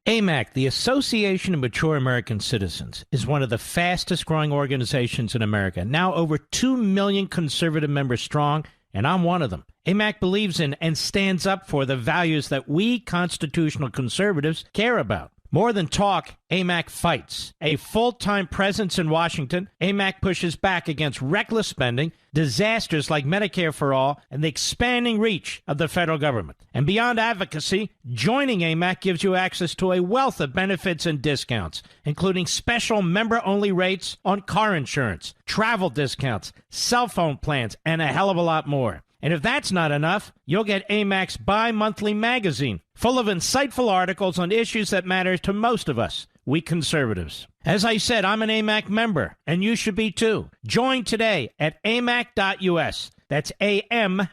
S3: AMAC, the Association of Mature American Citizens, is one of the fastest growing organizations in America. Now over 2 million conservative members strong, and I'm one of them. AMAC believes in and stands up for the values that we constitutional conservatives care about. More than talk, AMAC fights. A full-time presence in Washington, AMAC pushes back against reckless spending, disasters like Medicare for All, and the expanding reach of the federal government. And beyond advocacy, joining AMAC gives you access to a wealth of benefits and discounts, including special member-only rates on car insurance, travel discounts, cell phone plans, and a hell of a lot more. And if that's not enough, you'll get AMAC's bi-monthly magazine, full of insightful articles on issues that matter to most of us, we conservatives. As I said, I'm an AMAC member, and you should be too. Join today at amac.us. That's AMAC.us.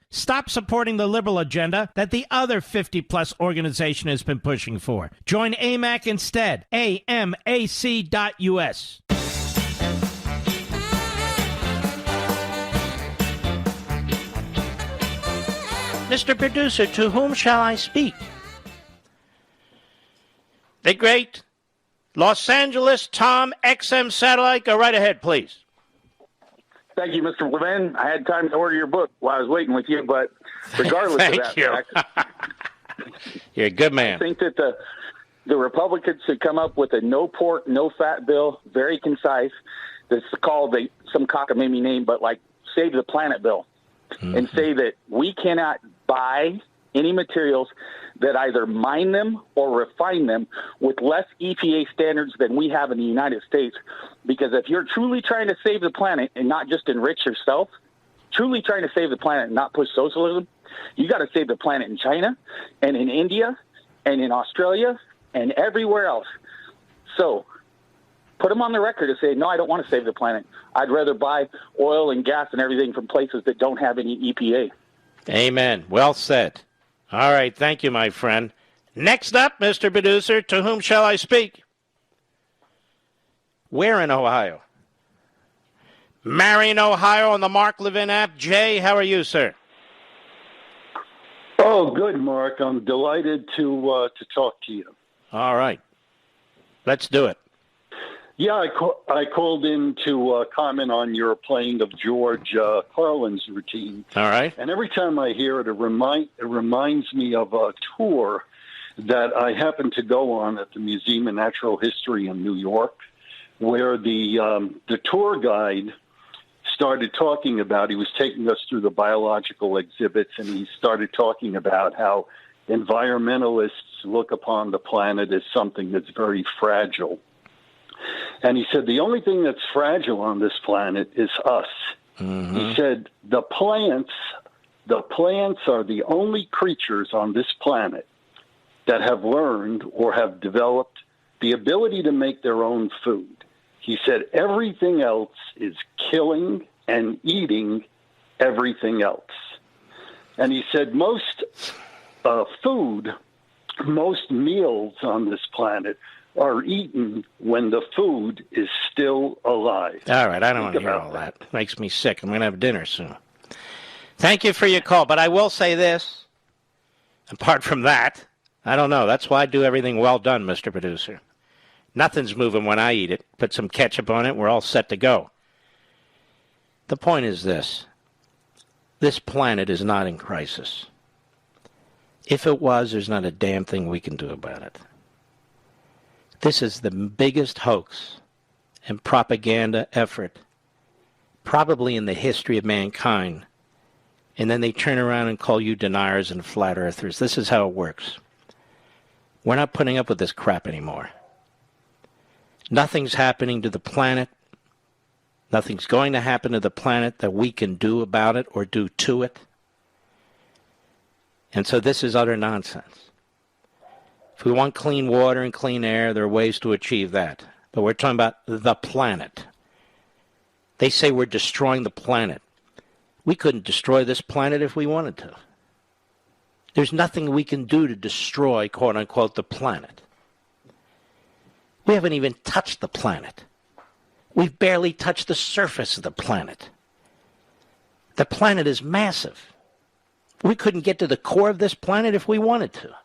S3: Stop supporting the liberal agenda that the other 50-plus organization has been pushing for. Join AMAC instead. AMAC.us.
S1: Mr. Producer, to whom shall I speak? The great Los Angeles Tom XM Satellite. Go right ahead, please.
S11: Thank you, Mr. Levin. I had time to order your book while I was waiting with you, but regardless
S1: Thank
S11: of that
S1: you.
S11: fact,
S1: You're a good man.
S11: I think that the Republicans should come up with a no pork, no fat bill, very concise. That's called some cockamamie name, but like Save the Planet bill. And say that we cannot buy any materials that either mine them or refine them with less EPA standards than we have in the United States. Because if you're truly trying to save the planet and not just enrich yourself, truly trying to save the planet and not push socialism, you got to save the planet in China and in India and in Australia and everywhere else. So put them on the record to say, no, I don't want to save the planet. I'd rather buy oil and gas and everything from places that don't have any EPA.
S1: Amen. Well said. All right. Thank you, my friend. Next up, Mr. Producer, to whom shall I speak? Where in Ohio? Marion, Ohio, on the Mark Levin app. Jay, how are you, sir?
S12: Oh, good, Mark. I'm delighted to talk to you.
S1: All right. Let's do it.
S12: Yeah, I called in to comment on your playing of George Carlin's routine.
S1: All right.
S12: And every time I hear it, it reminds me of a tour that I happened to go on at the Museum of Natural History in New York, where the tour guide started talking about, he was taking us through the biological exhibits, and he started talking about how environmentalists look upon the planet as something that's very fragile. And he said, the only thing that's fragile on this planet is us. Mm-hmm. He said, the plants are the only creatures on this planet that have learned or have developed the ability to make their own food. He said, everything else is killing and eating everything else. And he said, most meals on this planet are eaten when the food is still alive.
S1: All right, I don't want to hear all that. It makes me sick. I'm going to have dinner soon. Thank you for your call, but I will say this. Apart from that, I don't know. That's why I do everything well done, Mr. Producer. Nothing's moving when I eat it. Put some ketchup on it, we're all set to go. The point is this. This planet is not in crisis. If it was, there's not a damn thing we can do about it. This is the biggest hoax and propaganda effort probably in the history of mankind. And then they turn around and call you deniers and flat earthers. This is how it works. We're not putting up with this crap anymore. Nothing's happening to the planet. Nothing's going to happen to the planet that we can do about it or do to it. And so this is utter nonsense. If we want clean water and clean air, there are ways to achieve that. But we're talking about the planet. They say we're destroying the planet. We couldn't destroy this planet if we wanted to. There's nothing we can do to destroy, quote unquote, the planet. We haven't even touched the planet. We've barely touched the surface of the planet. The planet is massive. We couldn't get to the core of this planet if we wanted to.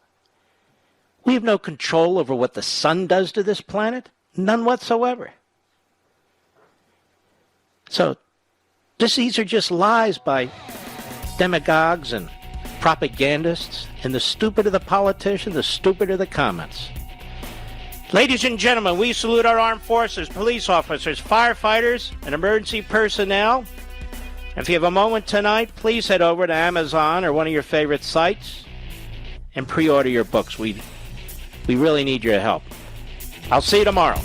S1: We have no control over what the sun does to this planet. None whatsoever. So, these are just lies by demagogues and propagandists, and the stupider the politician, the stupider the comments. Ladies and gentlemen, we salute our armed forces, police officers, firefighters, and emergency personnel. If you have a moment tonight, please head over to Amazon or one of your favorite sites and pre-order your books. We really need your help. I'll see you tomorrow.